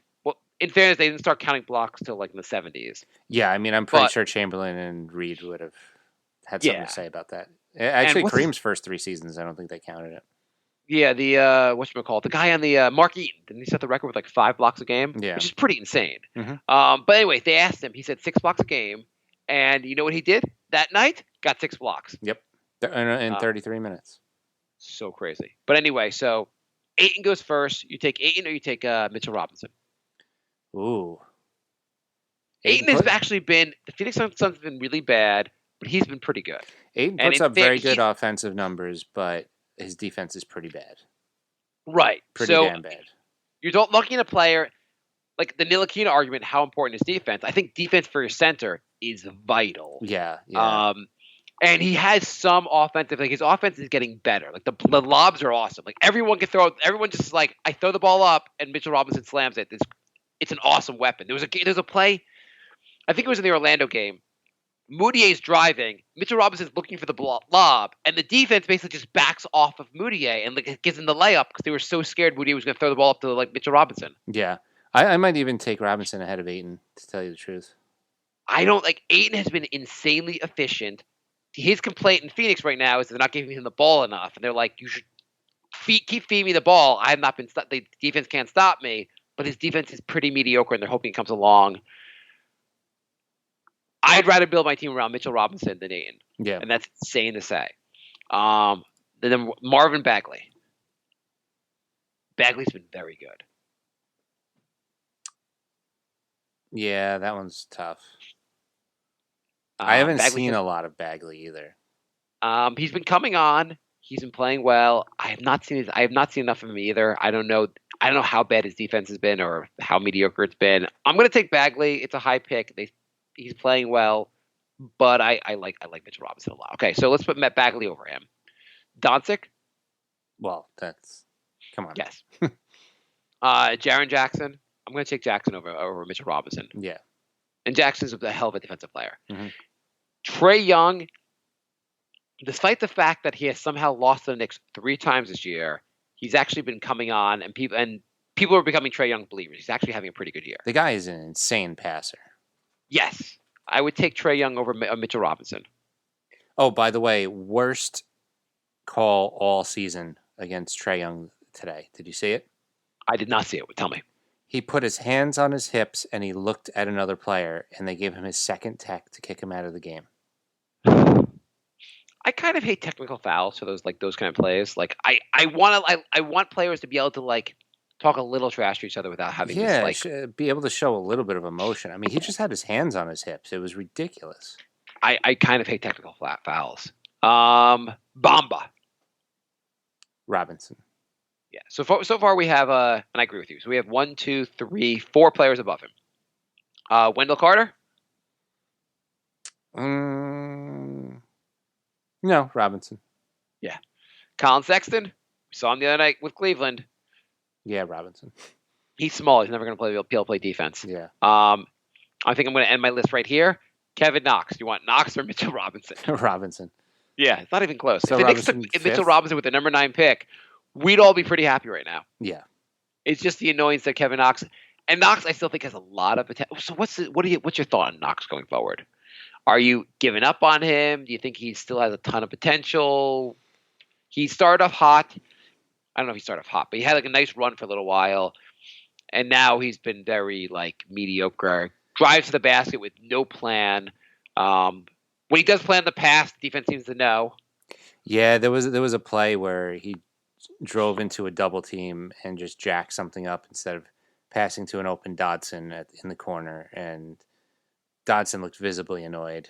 in fairness, they didn't start counting blocks till in the 70s. Yeah, I mean, I'm pretty sure Chamberlain and Reed would have had something to say about that. Actually, Kareem's first 3 seasons, I don't think they counted it. Yeah, the whatchamacallit, the guy on the Mark Eaton, didn't he set the record with 5 blocks a game? Yeah, which is pretty insane. Mm-hmm. But anyway, they asked him. He said 6 blocks a game, and you know what he did that night? Got 6 blocks. Yep, in 33 minutes. So crazy. But anyway, so Ayton goes first. You take Ayton or you take Mitchell Robinson? Ooh. Ayton has actually been – the Phoenix Suns have been really bad, but he's been pretty good. Ayton puts up very good offensive numbers, but his defense is pretty bad. Right. Pretty damn bad. You're looking at a player like the Ntilikina argument, how important is defense? I think defense for your center is vital. Yeah. And he has some offensive – his offense is getting better. The lobs are awesome. Everyone can throw – everyone just I throw the ball up and Mitchell Robinson slams it. It's an awesome weapon. There was a play – I think it was in the Orlando game. Moutier's driving. Mitchell Robinson's looking for the lob, and the defense basically just backs off of Moutier and gives him the layup because they were so scared Moutier was going to throw the ball up to Mitchell Robinson. Yeah, I might even take Robinson ahead of Ayton, to tell you the truth. I don't Ayton has been insanely efficient. His complaint in Phoenix right now is they're not giving him the ball enough, and they're like, you should keep feeding me the ball. I have not been. The defense can't stop me, but his defense is pretty mediocre, and they're hoping it comes along. I'd rather build my team around Mitchell Robinson than Ayton. Yeah. And that's insane to say. Then Marvin Bagley. Bagley's been very good. Yeah, that one's tough. I haven't seen a lot of Bagley either. He's been coming on. He's been playing well. I have not seen enough of him either. I don't know how bad his defense has been or how mediocre it's been. I'm going to take Bagley. It's a high pick. He's playing well. but I like Mitchell Robinson a lot. Okay, so let's put Matt Bagley over him. Doncic, Well, come on. yes. Jaren Jackson, I'm going to take Jackson over Mitchell Robinson. Yeah. And Jackson's a hell of a defensive player. Mhm. Trae Young, despite the fact that he has somehow lost to the Knicks 3 times this year, he's actually been coming on, and people are becoming Trae Young believers. He's actually having a pretty good year. The guy is an insane passer. Yes, I would take Trae Young over Mitchell Robinson. Oh, by the way, worst call all season against Trae Young today. Did you see it? I did not see it. Tell me. He put his hands on his hips and he looked at another player, and they gave him his second tech to kick him out of the game. I kind of hate technical fouls for those kind of plays. Like I want players to be able to like talk a little trash to each other without having be able to show a little bit of emotion. I mean, he just had his hands on his hips. It was ridiculous. I kind of hate technical fouls. Bamba. Robinson. Yeah. So far we have and I agree with you. So we have 1, 2, 3, 4 players above him. Wendell Carter? No, Robinson. Yeah. Colin Sexton? We saw him the other night with Cleveland. Yeah, Robinson. He's small. He's never going to play defense. Yeah. I think I'm going to end my list right here. Kevin Knox. Do you want Knox or Mitchell Robinson? Robinson. Yeah, it's not even close. So if the Knicks took Mitchell Robinson with the number 9 pick, we'd all be pretty happy right now. Yeah. It's just the annoyance that Kevin Knox, and Knox I still think has a lot of potential. So what's your thought on Knox going forward? Are you giving up on him? Do you think he still has a ton of potential? He started off hot. I don't know if he started off hot, but he had like a nice run for a little while, and now he's been very like mediocre. Drives to the basket with no plan. When he does plan the pass, the defense seems to know. Yeah, there was a play where he drove into a double team and just jacked something up instead of passing to an open Dodson in the corner, and Dodson looked visibly annoyed.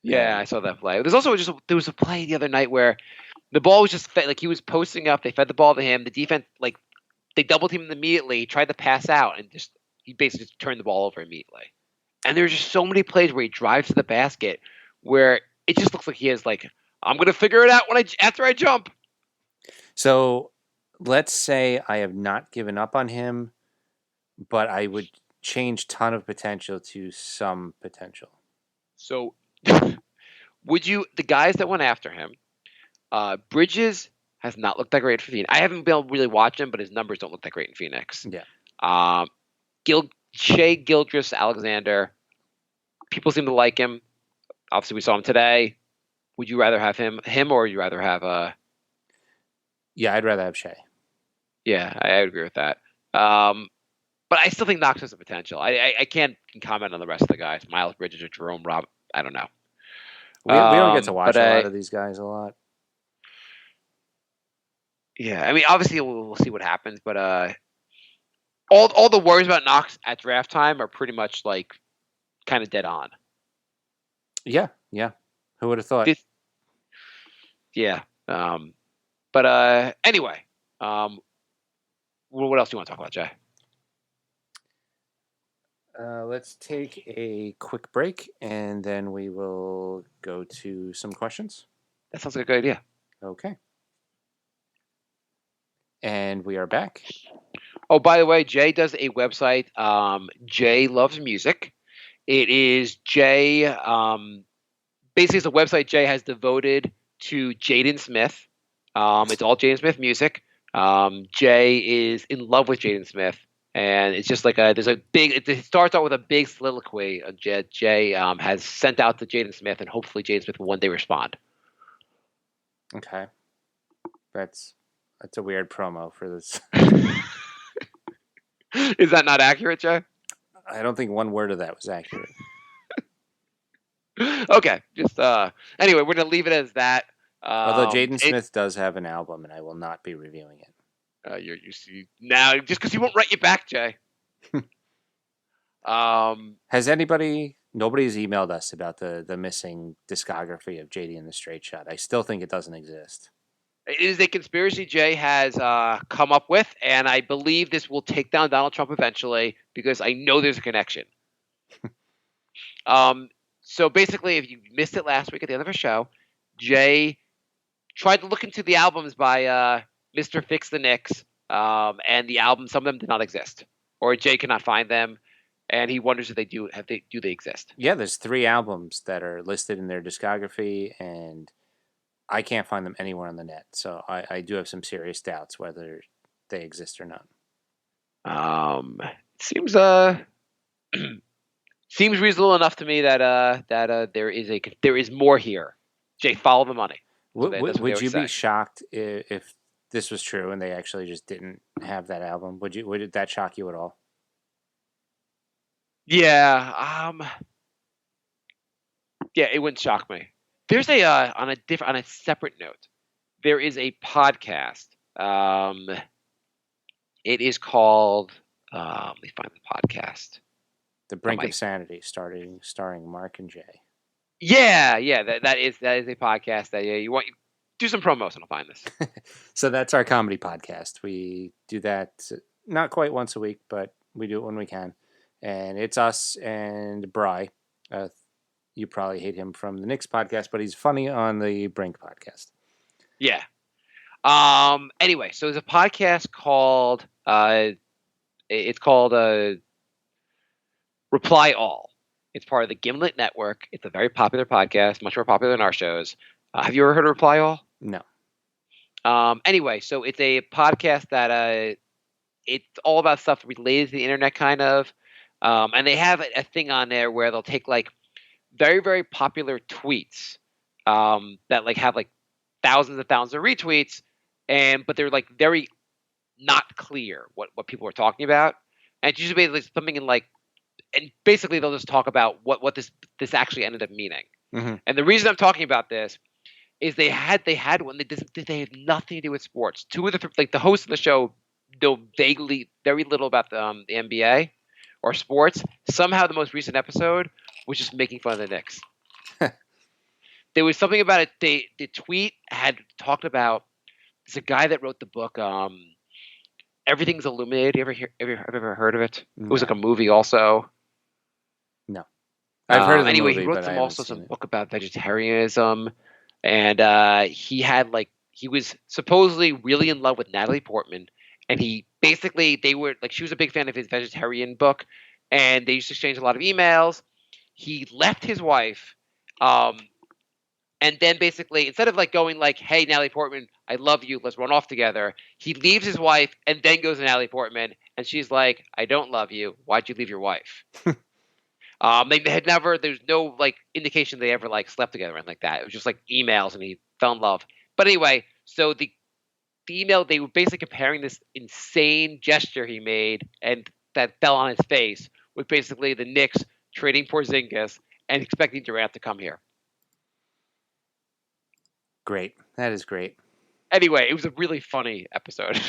Yeah, I saw that play. There was a play the other night where the ball was just fed, like he was posting up. They fed the ball to him. The defense they double teamed him immediately. He tried to pass out and he basically just turned the ball over immediately. And there's just so many plays where he drives to the basket where it just looks like he has I'm going to figure it out after I jump. So let's say I have not given up on him, but I would change ton of potential to some potential. So would you, the guys that went after him, Bridges has not looked that great for Phoenix. I haven't been able to really watch him, but his numbers don't look that great in Phoenix. Yeah. Shea Gilgeous-Alexander, people seem to like him. Obviously, we saw him today. Would you rather have him or would you rather have Yeah, I'd rather have Shea. Yeah, I would agree with that. But I still think Knox has the potential. I can't comment on the rest of the guys. Miles Bridges or Jerome Rob. I don't know. We don't get to watch a lot of these guys a lot. Yeah, I mean, obviously we'll see what happens, but all the worries about Knox at draft time are pretty much kind of dead on. Yeah. Who would have thought? Yeah. But anyway, what else do you want to talk about, Jay? Let's take a quick break, and then we will go to some questions. That sounds like a good idea. Okay. And we are back. Oh, by the way, Jay does a website. Jay Loves Music. It is Jay. Basically, it's a website Jay has devoted to Jaden Smith. It's all Jaden Smith music. Jay is in love with Jaden Smith. And it's just it starts out with a big soliloquy. Jay has sent out to Jaden Smith, and hopefully Jaden Smith will one day respond. Okay. That's a weird promo for this. Is that not accurate, Jay? I don't think one word of that was accurate. Okay. Just anyway, we're going to leave it as that. Although Jaden Smith does have an album, and I will not be reviewing it. You see now, just because he won't write you back, Jay. Has nobody's emailed us about the missing discography of JD and the Straight Shot. I still think it doesn't exist. It is a conspiracy Jay has come up with, and I believe this will take down Donald Trump eventually because I know there's a connection. So basically, if you missed it last week at the end of our show, Jay tried to look into the albums by Mr. Fix the Knicks, and the albums, some of them did not exist, or Jay cannot find them, and he wonders if they do they exist. Yeah, there's 3 albums that are listed in their discography, and I can't find them anywhere on the net. So I do have some serious doubts whether they exist or not. Seems seems reasonable enough to me that there is more here. Jay, follow the money. So that's what they Would you always be say. shocked if this was true and they actually just didn't have that album? Would that shock you at all? Yeah. Yeah, it wouldn't shock me. There's on a separate note. There is a podcast. It is called. Let me find the podcast. The Brink of Sanity, starring Marc and Jay. Yeah, that is a podcast that you want. Do some promos and I'll find this. So that's our comedy podcast. We do that not quite once a week, but we do it when we can. And it's us and Bry. You probably hate him from the Knicks podcast, but he's funny on the Brink podcast. Yeah. Anyway, so there's a podcast called it's called Reply All. It's part of the Gimlet Network. It's a very popular podcast, much more popular than our shows. Have you ever heard of Reply All? No. Anyway, so it's a podcast that it's all about stuff related to the internet, kind of. And they have a thing on there where they'll take like very, very popular tweets that like have like thousands and thousands of retweets, but they're like very not clear what people are talking about. And it's usually basically something in like, and basically they'll just talk about what this actually ended up meaning. Mm-hmm. And the reason I'm talking about this is they had one they had nothing to do with sports. Two of the hosts of the show know very little about the NBA or sports. Somehow the most recent episode was just making fun of the Knicks. There was something about it. The tweet had talked about. There's a guy that wrote the book. Everything's Illuminated. You ever heard of it? No. It was like a movie also. No, I've heard of the anyway, movie, he wrote some book about vegetarianism, and he was supposedly really in love with Natalie Portman, and she was a big fan of his vegetarian book, and they used to exchange a lot of emails. He left his wife, and then basically instead of like going like, "Hey, Natalie Portman, I love you, let's run off together," he leaves his wife and then goes to Natalie Portman, and she's like, "I don't love you. Why'd you leave your wife?" They had never. There's no like indication they ever like slept together and like that. It was just like emails, and he fell in love. But anyway, so the email, they were basically comparing this insane gesture he made and that fell on his face with basically the Knicks trading Porzingis and expecting Durant to come here. Great, that is great. Anyway, it was a really funny episode,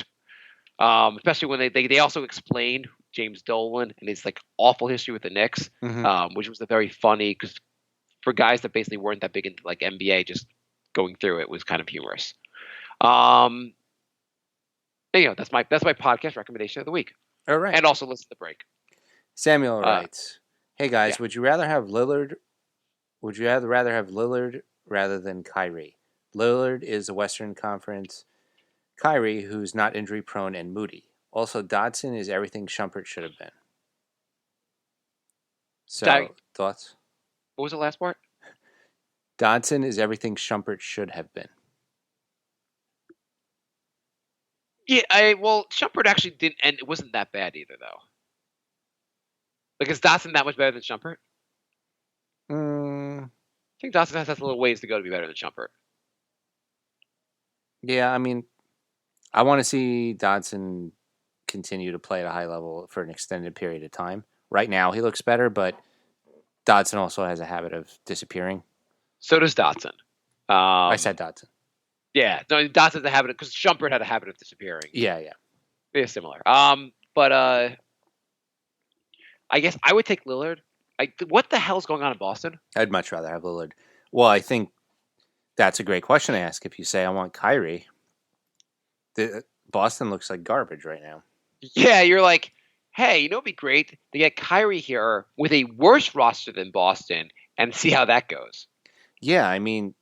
especially when they also explained James Dolan and his like awful history with the Knicks, which was a very funny, because for guys that basically weren't that big into like NBA, just going through it was kind of humorous. That's my podcast recommendation of the week. All right, and also listen to the break. Samuel writes, "Hey guys, would you rather have Lillard? Would you rather have Lillard rather than Kyrie? Lillard is a Western Conference. Kyrie, who's not injury prone and moody. Also, Dodson is everything Shumpert should have been." So, thoughts? What was the last part? Dodson is everything Shumpert should have been. Yeah, Shumpert actually didn't, and it wasn't that bad either, though. Like, is Dodson that much better than Shumpert? I think Dodson has a little ways to go to be better than Shumpert. Yeah, I mean, I want to see Dodson continue to play at a high level for an extended period of time. Right now, he looks better, but Dodson also has a habit of disappearing. So does Dodson. I said Dodson. Yeah, no, Dodson's a habit because Shumpert had a habit of disappearing. Yeah. They're similar. But I guess I would take Lillard. What the hell's going on in Boston? I'd much rather have Lillard. Well, I think that's a great question to ask. If you say I want Kyrie, Boston looks like garbage right now. Yeah, you're like, hey, it'd be great to get Kyrie here with a worse roster than Boston and see how that goes. Yeah, I mean,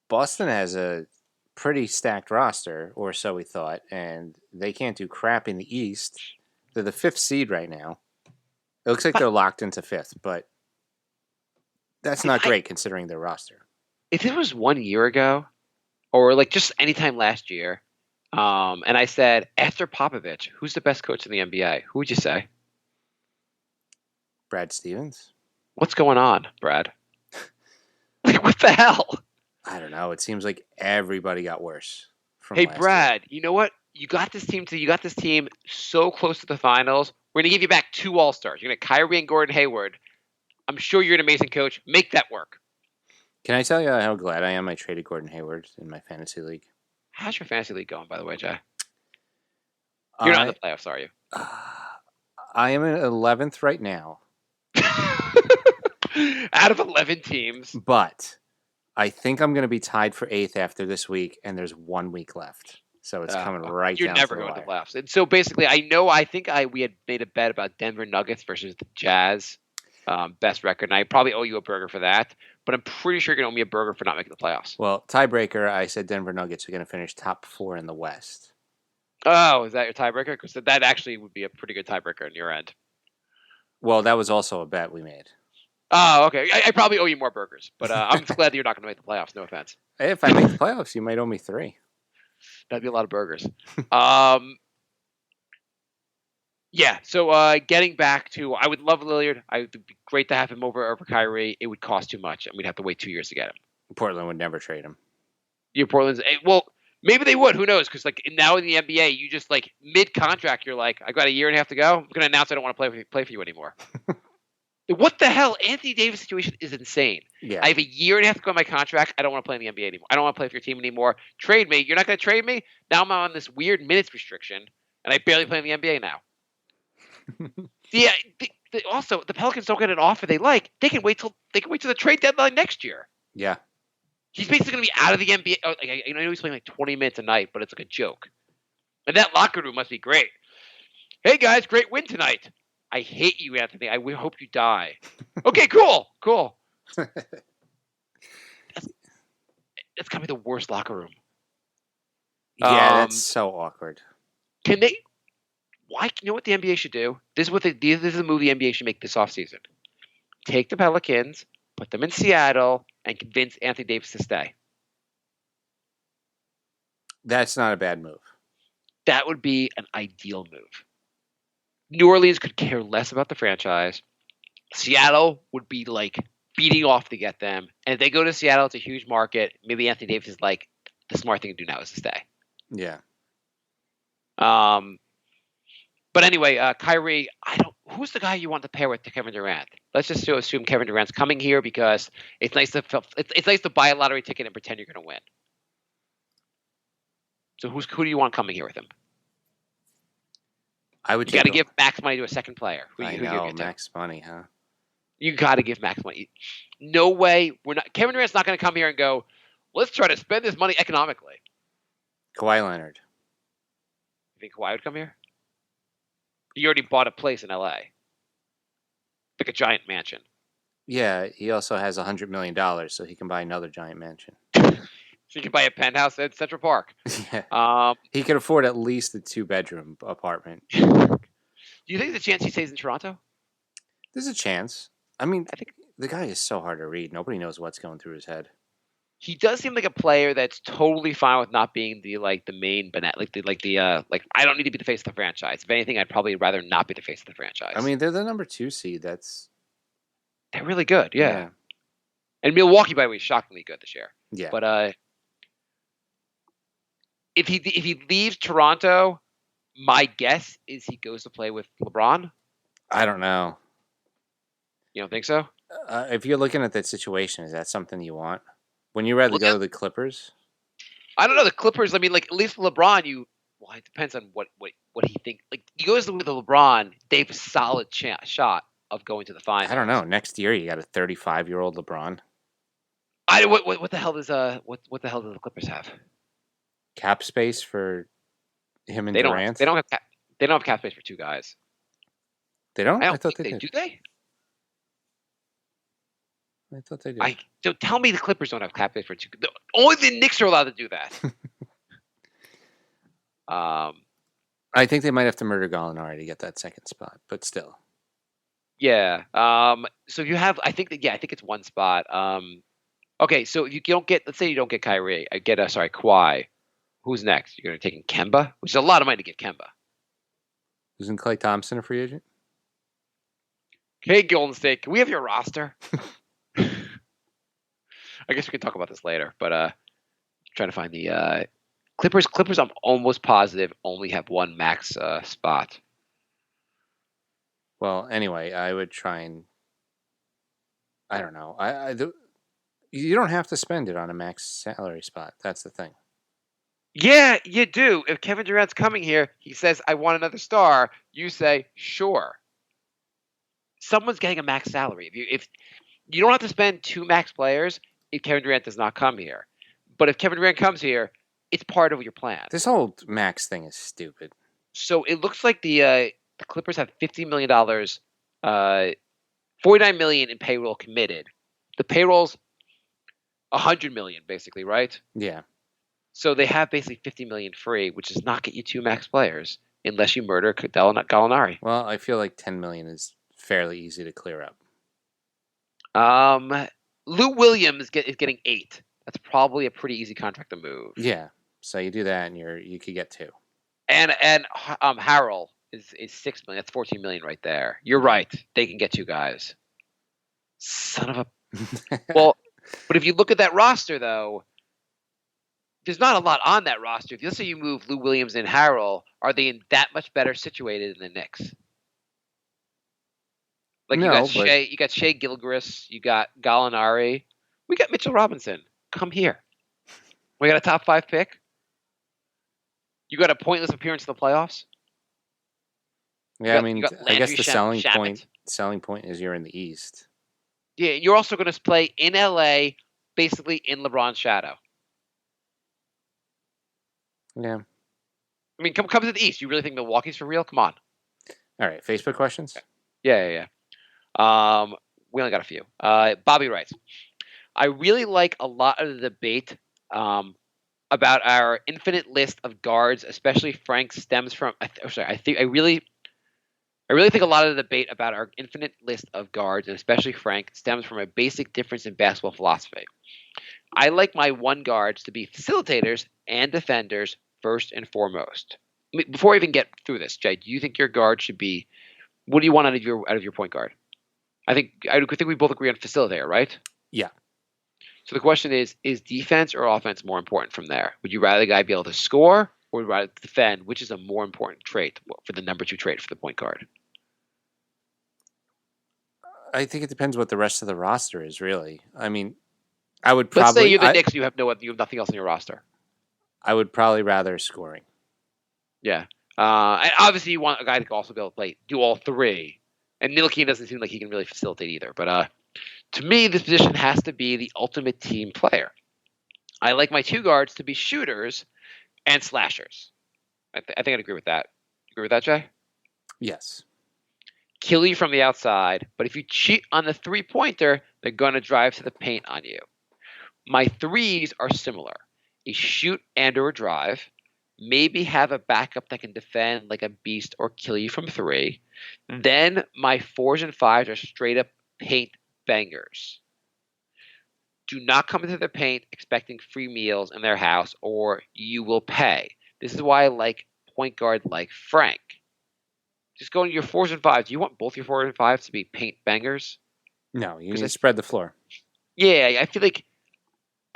Boston has a pretty stacked roster, or so we thought, and they can't do crap in the East. They're the 5th seed right now. It looks like they're locked into 5th, but that's not great considering their roster. If it was 1 year ago, or like just anytime last year, and I said, after Popovich, who's the best coach in the NBA? Who would you say? Brad Stevens? What's going on, Brad? Like, what the hell? I don't know. It seems like everybody got worse. Hey, Brad, you know what? You got this team so close to the finals. We're going to give you back 2 All-Stars. You're going to Kyrie and Gordon Hayward. I'm sure you're an amazing coach. Make that work. Can I tell you how glad I am I traded Gordon Hayward in my fantasy league? How's your fantasy league going, by the way, Jay? You're not in the playoffs, are you? I am in 11th right now. Out of 11 teams. But I think I'm going to be tied for 8th after this week, and there's 1 week left. So it's coming right down to the wire. You're never going to the playoffs. And so basically, we had made a bet about Denver Nuggets versus the Jazz. Best record. And I probably owe you a burger for that. But I'm pretty sure you're going to owe me a burger for not making the playoffs. Well, tiebreaker, I said Denver Nuggets are going to finish top 4 in the West. Oh, is that your tiebreaker? Because that actually would be a pretty good tiebreaker on your end. Well, that was also a bet we made. Oh, okay. I probably owe you more burgers. But I'm glad that you're not going to make the playoffs. No offense. If I make the playoffs, you might owe me 3. That'd be a lot of burgers. Yeah, so getting back to, I would love Lillard. It would be great to have him over Kyrie. It would cost too much, and we'd have to wait 2 years to get him. Portland would never trade him. Portland's well, maybe they would. Who knows? Because like now in the NBA, you just like mid-contract, you're like, I got a year and a half to go. I'm going to announce I don't want to play for you anymore. What the hell? Anthony Davis' situation is insane. Yeah. I have a year and a half to go on my contract. I don't want to play in the NBA anymore. I don't want to play for your team anymore. Trade me. You're not going to trade me? Now I'm on this weird minutes restriction, and I barely play in the NBA now. Yeah. Also, the Pelicans don't get an offer they like. They can wait till the trade deadline next year. Yeah. He's basically going to be out of the NBA. I know he's playing like 20 minutes a night, but it's like a joke. And that locker room must be great. Hey guys, great win tonight. I hate you, Anthony. I hope you die. Okay, cool. That's gotta be the worst locker room. Yeah, that's so awkward. Can they? Why? You know what the NBA should do? This is a move the NBA should make this offseason. Take the Pelicans, put them in Seattle, and convince Anthony Davis to stay. That's not a bad move. That would be an ideal move. New Orleans could care less about the franchise. Seattle would be like beating off to get them. And if they go to Seattle, it's a huge market. Maybe Anthony Davis is like, the smart thing to do now is to stay. Yeah. But anyway, Kyrie, who's the guy you want to pair with to Kevin Durant? Let's just assume Kevin Durant's coming here because it's nice to buy a lottery ticket and pretend you're going to win. So who do you want coming here with him? You got to give max money to a second player. I know, max money, huh? You got to give max money. No way. Kevin Durant's not going to come here and go, let's try to spend this money economically. Kawhi Leonard. You think Kawhi would come here? He already bought a place in LA. Like a giant mansion. Yeah, he also has $100 million, so he can buy another giant mansion. So you can buy a penthouse at Central Park. Yeah. He could afford at least a 2-bedroom apartment. Do you think there's a chance he stays in Toronto? There's a chance. I mean, I think the guy is so hard to read. Nobody knows what's going through his head. He does seem like a player that's totally fine with not being the main, but I don't need to be the face of the franchise. If anything, I'd probably rather not be the face of the franchise. I mean, they're the number 2 seed. They're really good, yeah. And Milwaukee, by the way, is shockingly good this year. Yeah. But if he leaves Toronto, my guess is he goes to play with LeBron. I don't know. You don't think so? If you're looking at that situation, is that something you want? When you rather go to the Clippers? I don't know. The Clippers, I mean, like, at least LeBron, it depends on what he thinks. Like, he goes with LeBron, they have a solid shot of going to the finals. I don't know. Next year, you got a 35-year-old LeBron. What the hell does the Clippers have? Cap space for him and Durant? They don't have cap space for 2 guys. They don't? I thought they did. Do they? I thought they did. Don't tell me the Clippers don't have cap space for two. Only the Knicks are allowed to do that. I think they might have to murder Gallinari to get that second spot, but still. Yeah. So you have, I think it's one spot. Okay, so if you don't get, let's say you don't get Kyrie, Kawhi. Who's next? You're going to take Kemba, which is a lot of money to get Kemba. Isn't Klay Thompson a free agent? Hey, Golden State, can we have your roster? I guess we can talk about this later, but trying to find the Clippers. Clippers, I'm almost positive only have one max spot. Well, anyway, I would try and. I don't know. You don't have to spend it on a max salary spot. That's the thing. Yeah, you do. If Kevin Durant's coming here, he says, "I want another star." You say, "Sure." Someone's getting a max salary. If you don't have to spend two max players if Kevin Durant does not come here, but if Kevin Durant comes here, it's part of your plan. This whole max thing is stupid. So it looks like the Clippers have $50 million, $49 million in payroll committed. The payroll's $100 million, basically, right? Yeah. So they have basically $50 million free, which does not get you two max players unless you murder Gallinari. Well, I feel like $10 million is fairly easy to clear up. Lou Williams is getting 8. That's probably a pretty easy contract to move. Yeah. So you do that, and you could get 2. And Harrell is $6 million. That's $14 million right there. You're right. They can get 2 guys. Son of a. Well, but if you look at that roster, though, there's not a lot on that roster. If let's say you move Lou Williams and Harrell, are they in that much better situated than the Knicks? Like you got Shea Gilgeous, you got Gallinari, we got Mitchell Robinson. Come here. We got a top 5 pick. You got a pointless appearance in the playoffs. Yeah, I guess the selling point is you're in the East. Yeah, you're also going to play in LA, basically in LeBron's shadow. Yeah. I mean, come to the East. You really think Milwaukee's for real? Come on. All right, Facebook questions? Yeah. We only got a few. Bobby writes, I really like a lot of the debate about our infinite list of guards, especially Frank stems from. I really think a lot of the debate about our infinite list of guards, and especially Frank, stems from a basic difference in basketball philosophy. I like my one guards to be facilitators and defenders first and foremost. I mean, before I even get through this, Jay, do you think your guard should be? What do you want out of your point guard? I think we both agree on facilitator, right? Yeah. So the question is defense or offense more important from there? Would you rather the guy be able to score or would you rather defend? Which is a more important trait for the number 2 trait for the point guard? I think it depends what the rest of the roster is, really. I mean, I would probably. Let's say you're the Knicks, you have nothing else on your roster. I would probably rather scoring. Yeah. And obviously you want a guy to also be able to do all 3. And Ntilikina doesn't seem like he can really facilitate either. But to me, this position has to be the ultimate team player. I like my 2 guards to be shooters and slashers. I think I'd agree with that. You agree with that, Jay? Yes. Kill you from the outside, but if you cheat on the 3-pointer, they're going to drive to the paint on you. My 3s are similar. A shoot and or a drive. Maybe have a backup that can defend like a beast or kill you from 3. Then my 4s and 5s are straight up paint bangers. Do not come into the paint expecting free meals in their house or you will pay. This is why I like point guard like Frank. Just go into your 4s and 5s. Do you want both your 4s and 5s to be paint bangers? No, you need to spread the floor. Yeah, I feel like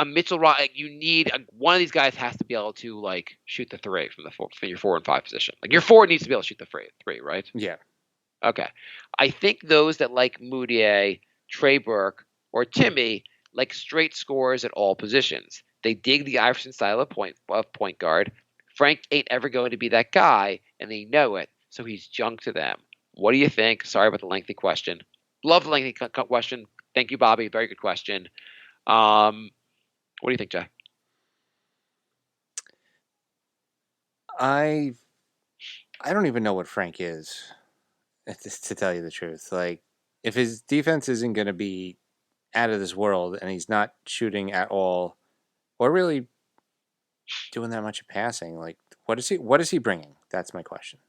a Mitchell you need one of these guys has to be able to shoot the 3 from your 4 and 5 position. Like your 4 needs to be able to shoot the 3, right? Yeah. Okay. I think those that like Moutier, Trey Burke, or Timmy like straight scorers at all positions. They dig the Iverson style of point guard. Frank ain't ever going to be that guy, and they know it, so he's junk to them. What do you think? Sorry about the lengthy question. Love the lengthy question. Thank you, Bobby. Very good question. What do you think, Jay? I don't even know what Frank is, to tell you the truth. Like, if his defense isn't going to be out of this world, and he's not shooting at all, or really doing that much of passing. Like, what is he bringing? That's my question.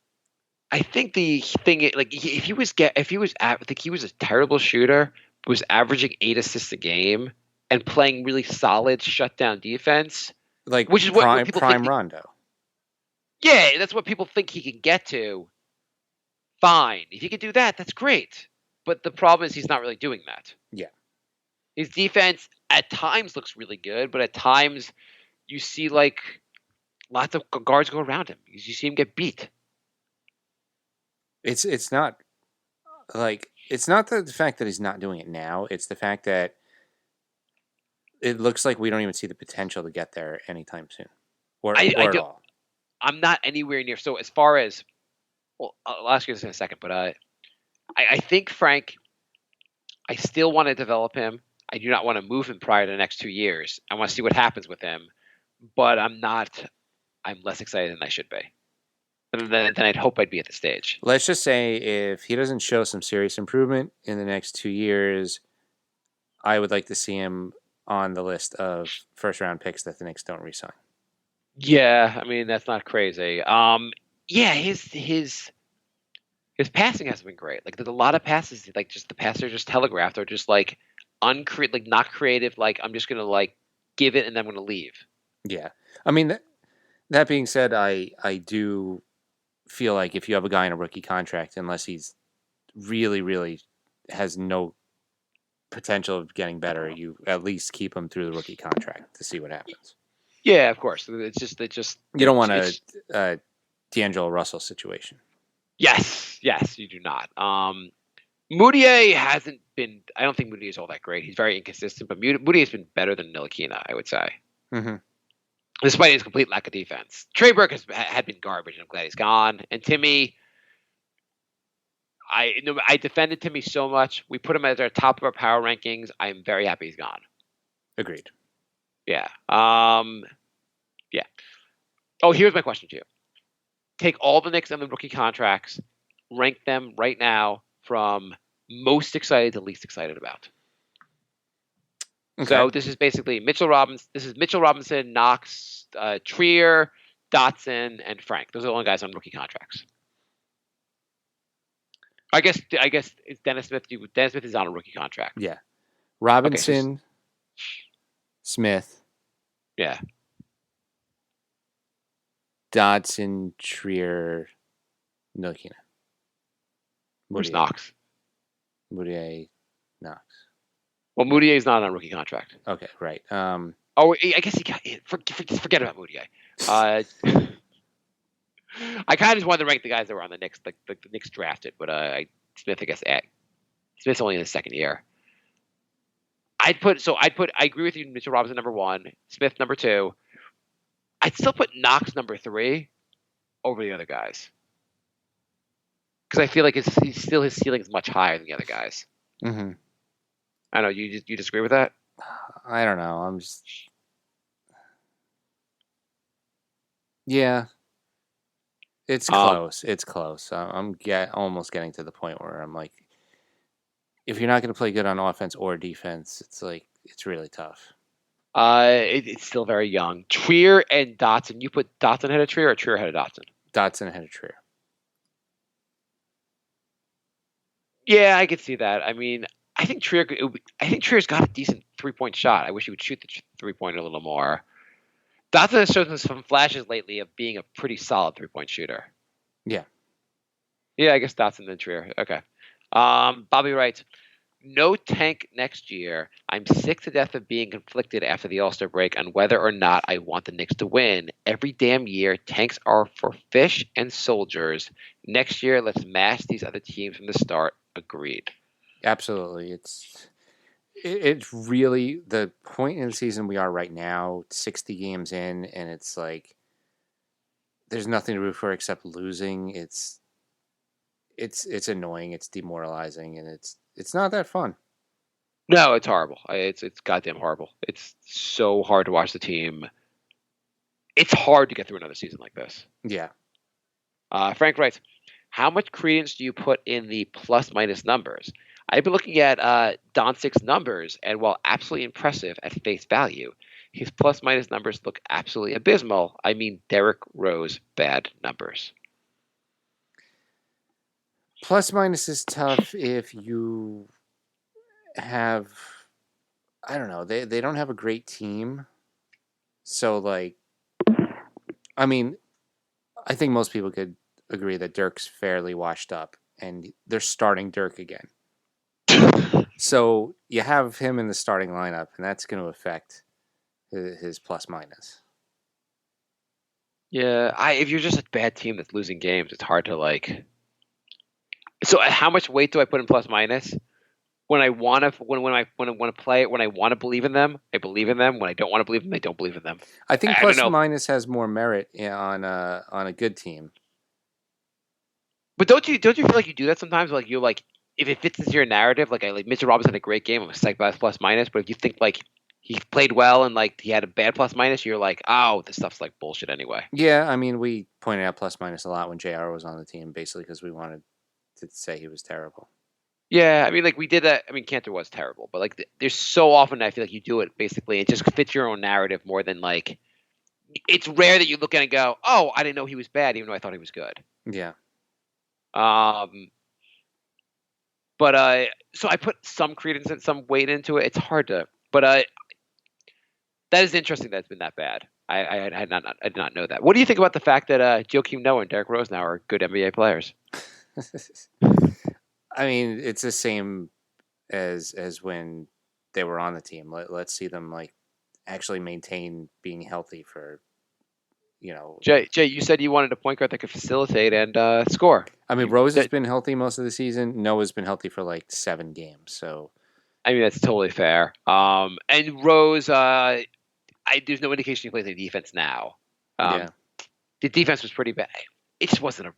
I think the thing, like, I think he was a terrible shooter, was averaging 8 assists a game, and playing really solid shutdown defense, Like, which is what people prime think. Rondo. Yeah, that's what people think he can get to. Fine, if he could do that, that's great. But the problem is he's not really doing that. Yeah. His defense at times looks really good, but at times you see like lots of guards go around him. You see him get beat. It's not like it's not the fact that he's not doing it now. It's the fact that it looks like we don't even see the potential to get there anytime soon, or at all. I'm not anywhere near. So as far as, well, I'll ask you this in a second, but I think Frank, I still want to develop him. I do not want to move him prior to the next 2 years. I want to see what happens with him, but I'm less excited than I should be. Then I'd hope I'd be at the stage. Let's just say if he doesn't show some serious improvement in the next 2 years, I would like to see him on the list of first-round picks that the Knicks don't re-sign. Yeah, I mean that's not crazy. Yeah, his passing hasn't been great. Like there's a lot of passes, like just the passes are just telegraphed or just like like not creative. Like I'm just gonna like give it and then I'm gonna leave. Yeah, I mean that being said, I do feel like if you have a guy in a rookie contract, unless he's really, really has no potential of getting better, you at least keep him through the rookie contract to see what happens. Yeah, of course. It's just you don't want a D'Angelo Russell situation. Yes, you do not. Moutier hasn't been. I don't think Moutier is all that great. He's very inconsistent, but Moutier has been better than Ntilikina, I would say. Mm-hmm. Despite his complete lack of defense. Trey Burke had been garbage, and I'm glad he's gone. And Timmy, I defended Timmy so much. We put him at the top of our power rankings. I'm very happy he's gone. Agreed. Yeah. Yeah. Oh, here's my question to you. Take all the Knicks and the rookie contracts, rank them right now from most excited to least excited about. Okay. So this is basically Mitchell Robinson, Knox, Trier, Dotson, and Frank. Those are the only guys on rookie contracts. I guess it's Dennis Smith. Dennis Smith is on a rookie contract. Yeah. Robinson, okay, Smith. Yeah. Dotson, Trier, Ntilikina. Where's Knox? Moutier, Knox. Well, Moutier is not on a rookie contract. Okay, right. I guess he got forget about Moutier. I kind of just wanted to rank the guys that were on the Knicks, like the Knicks drafted, but Smith, I guess, Smith's only in his second year. I agree with you, Mitchell Robinson number 1, Smith number 2. I'd still put Knox number 3 over the other guys. Because I feel like his ceiling is much higher than the other guys. Mm-hmm. I know, you disagree with that? I don't know. I'm just... Yeah. It's close. It's close. I'm almost getting to the point where I'm like, if you're not going to play good on offense or defense, it's like, it's really tough. It's still very young. Trier and Dotson. You put Dotson ahead of Trier or Trier ahead of Dotson? Dotson ahead of Trier. Yeah, I could see that. I mean, I think Trier's got a decent 3-point shot. I wish he would shoot the 3-point a little more. Dotson has shown some flashes lately of being a pretty solid 3-point shooter. Yeah. Yeah, I guess Dotson and Trier. Okay. Bobby writes, no tank next year. I'm sick to death of being conflicted after the All-Star break on whether or not I want the Knicks to win. Every damn year, tanks are for fish and soldiers. Next year, let's mash these other teams from the start. Agreed. Absolutely. It's really the point in the season we are right now, 60 games in, and it's like there's nothing to root for except losing. It's annoying, it's demoralizing, and it's not that fun. No, it's horrible. It's goddamn horrible. It's so hard to watch the team. It's hard to get through another season like this. Yeah. Frank writes, how much credence do you put in the plus-minus numbers? I've been looking at Doncic's numbers, and while absolutely impressive at face value, his plus minus numbers look absolutely abysmal. I mean, Derrick Rose bad numbers. Plus minus is tough if you have, I don't know, they don't have a great team. So, like, I mean, I think most people could agree that Dirk's fairly washed up, and they're starting Dirk again. So you have him in the starting lineup, and that's going to affect his plus minus. Yeah, if you're just a bad team that's losing games, it's hard to like. So how much weight do I put in plus minus? When I want to, when I want to play it, when I want to believe in them, I believe in them. When I don't want to believe in them, I don't believe in them. I think I plus don't know. minus has more merit on a good team. But don't you feel like you do that sometimes? Like you're like, if it fits into your narrative, like Mitchell Robinson had a great game, I'm psyched by his plus minus. But if you think like he played well and like he had a bad plus minus, you're like, oh, this stuff's like bullshit anyway. Yeah, I mean, we pointed out plus minus a lot when JR was on the team, basically because we wanted to say he was terrible. Yeah, I mean, like we did that. I mean, Cantor was terrible, but like there's so often I feel like you do it basically. It just fits your own narrative more than like. It's rare that you look at it and go, oh, I didn't know he was bad, even though I thought he was good. Yeah. But so I put some credence and some weight into it. It's hard to, but that is interesting that it's been that bad. I did not know that. What do you think about the fact that Joakim Noah and Derrick Rose now are good NBA players? I mean, it's the same as when they were on the team. Let's see them like actually maintain being healthy for, you know. Jay, you said you wanted a point guard that could facilitate and score. I mean, Rose has been healthy most of the season. Noah's been healthy for like 7 games. So, I mean, that's totally fair. And Rose, there's no indication he plays any defense now. yeah. The defense was pretty bad. It just wasn't a.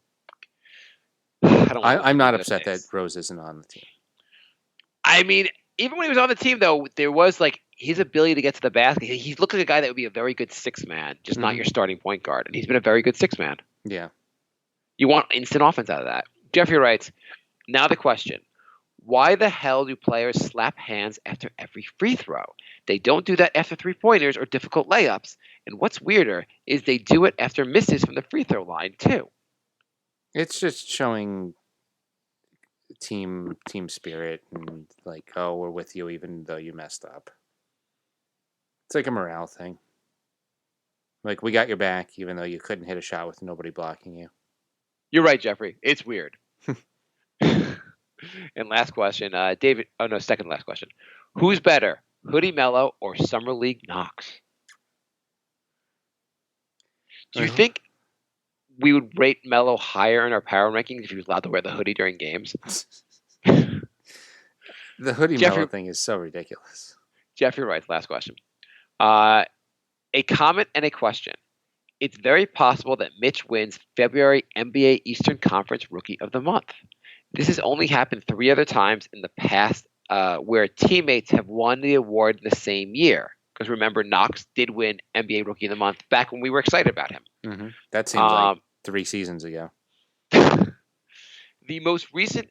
I'm not upset that Rose isn't on the team. I mean, even when he was on the team, though, there was like his ability to get to the basket. He looked like a guy that would be a very good 6-man, just not your starting point guard. And he's been a very good 6-man. Yeah. You want instant offense out of that. Jeffrey writes, now the question. Why the hell do players slap hands after every free throw? They don't do that after 3-pointers or difficult layups. And what's weirder is they do it after misses from the free throw line, too. It's just showing team spirit and like, oh, we're with you even though you messed up. It's like a morale thing. Like, we got your back even though you couldn't hit a shot with nobody blocking you. You're right, Jeffrey. It's weird. And last question, David. Oh no, second last question. Who's better, Hoodie Mello or Summer League Knox? Do you think we would rate Mello higher in our power rankings if he was allowed to wear the hoodie during games? The Hoodie Mello thing is so ridiculous. Jeffrey writes, last question. A comment and a question. It's very possible that Mitch wins February NBA Eastern Conference Rookie of the Month. This has only happened 3 other times in the past where teammates have won the award the same year. Because remember, Knox did win NBA Rookie of the Month back when we were excited about him. Mm-hmm. That seems like 3 seasons ago. The most recent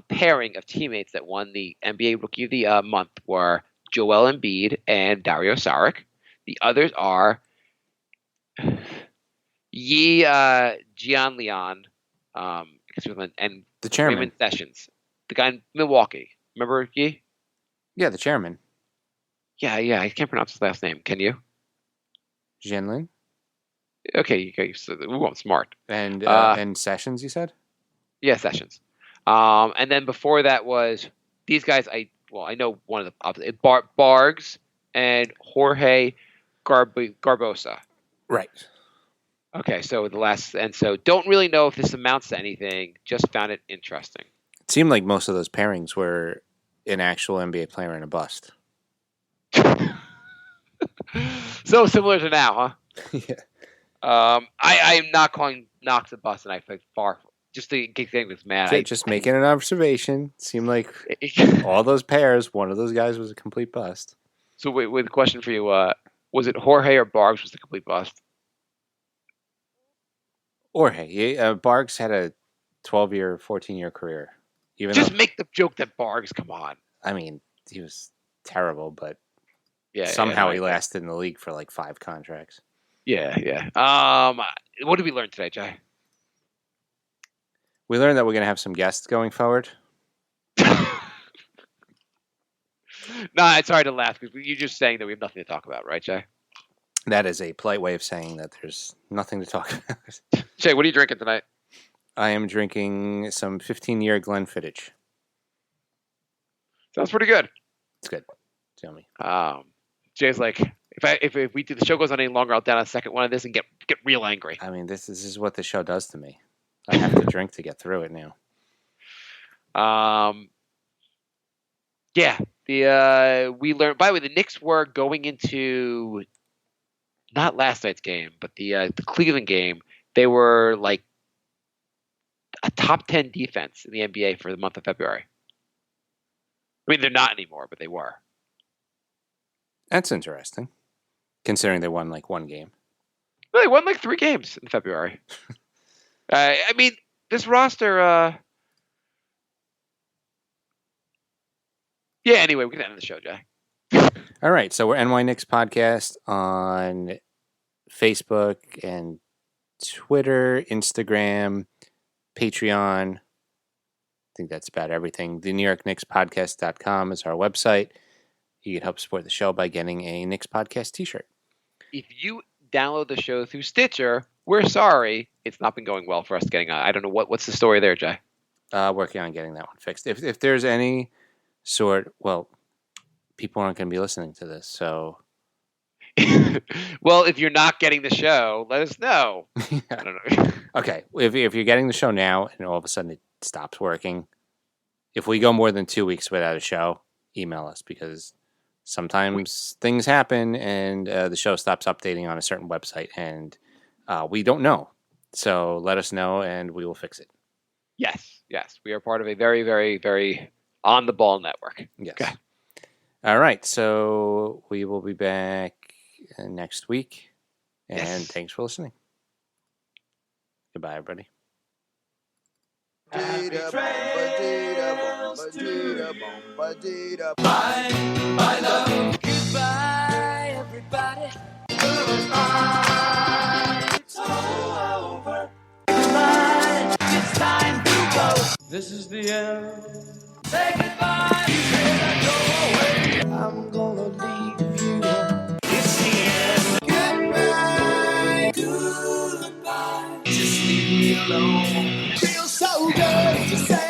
pairing of teammates that won the NBA Rookie of the Month were Joel Embiid and Dario Saric. The others are Yi Jianlian and the chairman. Raymond Sessions, the guy in Milwaukee. Remember Yi? Yeah, the chairman. Yeah, I can't pronounce his last name. Can you? Jianlin? Okay, so we won't smart. And Sessions, you said? Yeah, Sessions. And then before that was these guys. I know one of the opposite. Bargs and Jorge Garbosa. Right. Okay, so don't really know if this amounts to anything. Just found it interesting. It seemed like most of those pairings were an actual NBA player and a bust. So similar to now, huh? Yeah. I am not calling Knox a bust, and I think far just to get this man. Just making an observation. It seemed like all those pairs, one of those guys was a complete bust. So wait, the question for you: was it Jorge or Bargs was the complete bust? Jorge. Bargs had a 12-year, 14-year career. Even Just though, make the joke that Bargs. Come on. I mean, he was terrible, but Yeah. somehow he lasted in the league for like 5 contracts. Yeah. What did we learn today, Jay? We learned that we're going to have some guests going forward. Nah, it's hard to laugh because you're just saying that we have nothing to talk about, right, Jay? That is a polite way of saying that there's nothing to talk about. Jay, what are you drinking tonight? I am drinking some 15-year Glenfiddich. Sounds pretty good. It's good. It's yummy. Jay's like, if we do the show goes on any longer, I'll down a second one of this and get real angry. I mean, this is what the show does to me. I have to drink to get through it now. Yeah. We learned. By the way, the Knicks were going into not last night's game, but the Cleveland game. They were like a top 10 defense in the NBA for the month of February. I mean, they're not anymore, but they were. That's interesting, considering they won like 1 game. Well, they won like 3 games in February. I mean, this roster. Yeah. Anyway, we can end the show, Jay. All right, so we're NY Knicks Podcast on Facebook and Twitter, Instagram, Patreon. I think that's about everything. The New York Knicks Podcast.com is our website. You can help support the show by getting a Knicks Podcast t-shirt. If you download the show through Stitcher, we're sorry. It's not been going well for us getting I don't know what's the story there, Jay. Working on getting that one fixed. If there's any sort, well, people aren't going to be listening to this, so. Well, if you're not getting the show, let us know. Yeah. I don't know. Okay, if you're getting the show now and all of a sudden it stops working, if we go more than 2 weeks without a show, email us because sometimes things happen and the show stops updating on a certain website and we don't know. So let us know and we will fix it. Yes. We are part of a very, very, very on-the-ball network. Yes. Okay. All right, so we will be back next week. And Yes. Thanks for listening. Goodbye, everybody. My love. Goodbye, everybody. Goodbye. It's all over. Goodbye. It's time to go. This is the end. Say goodbye. You better go away. I'm gonna leave you. It's the end. Goodbye. Goodbye. Just leave me alone. Feels so good to say.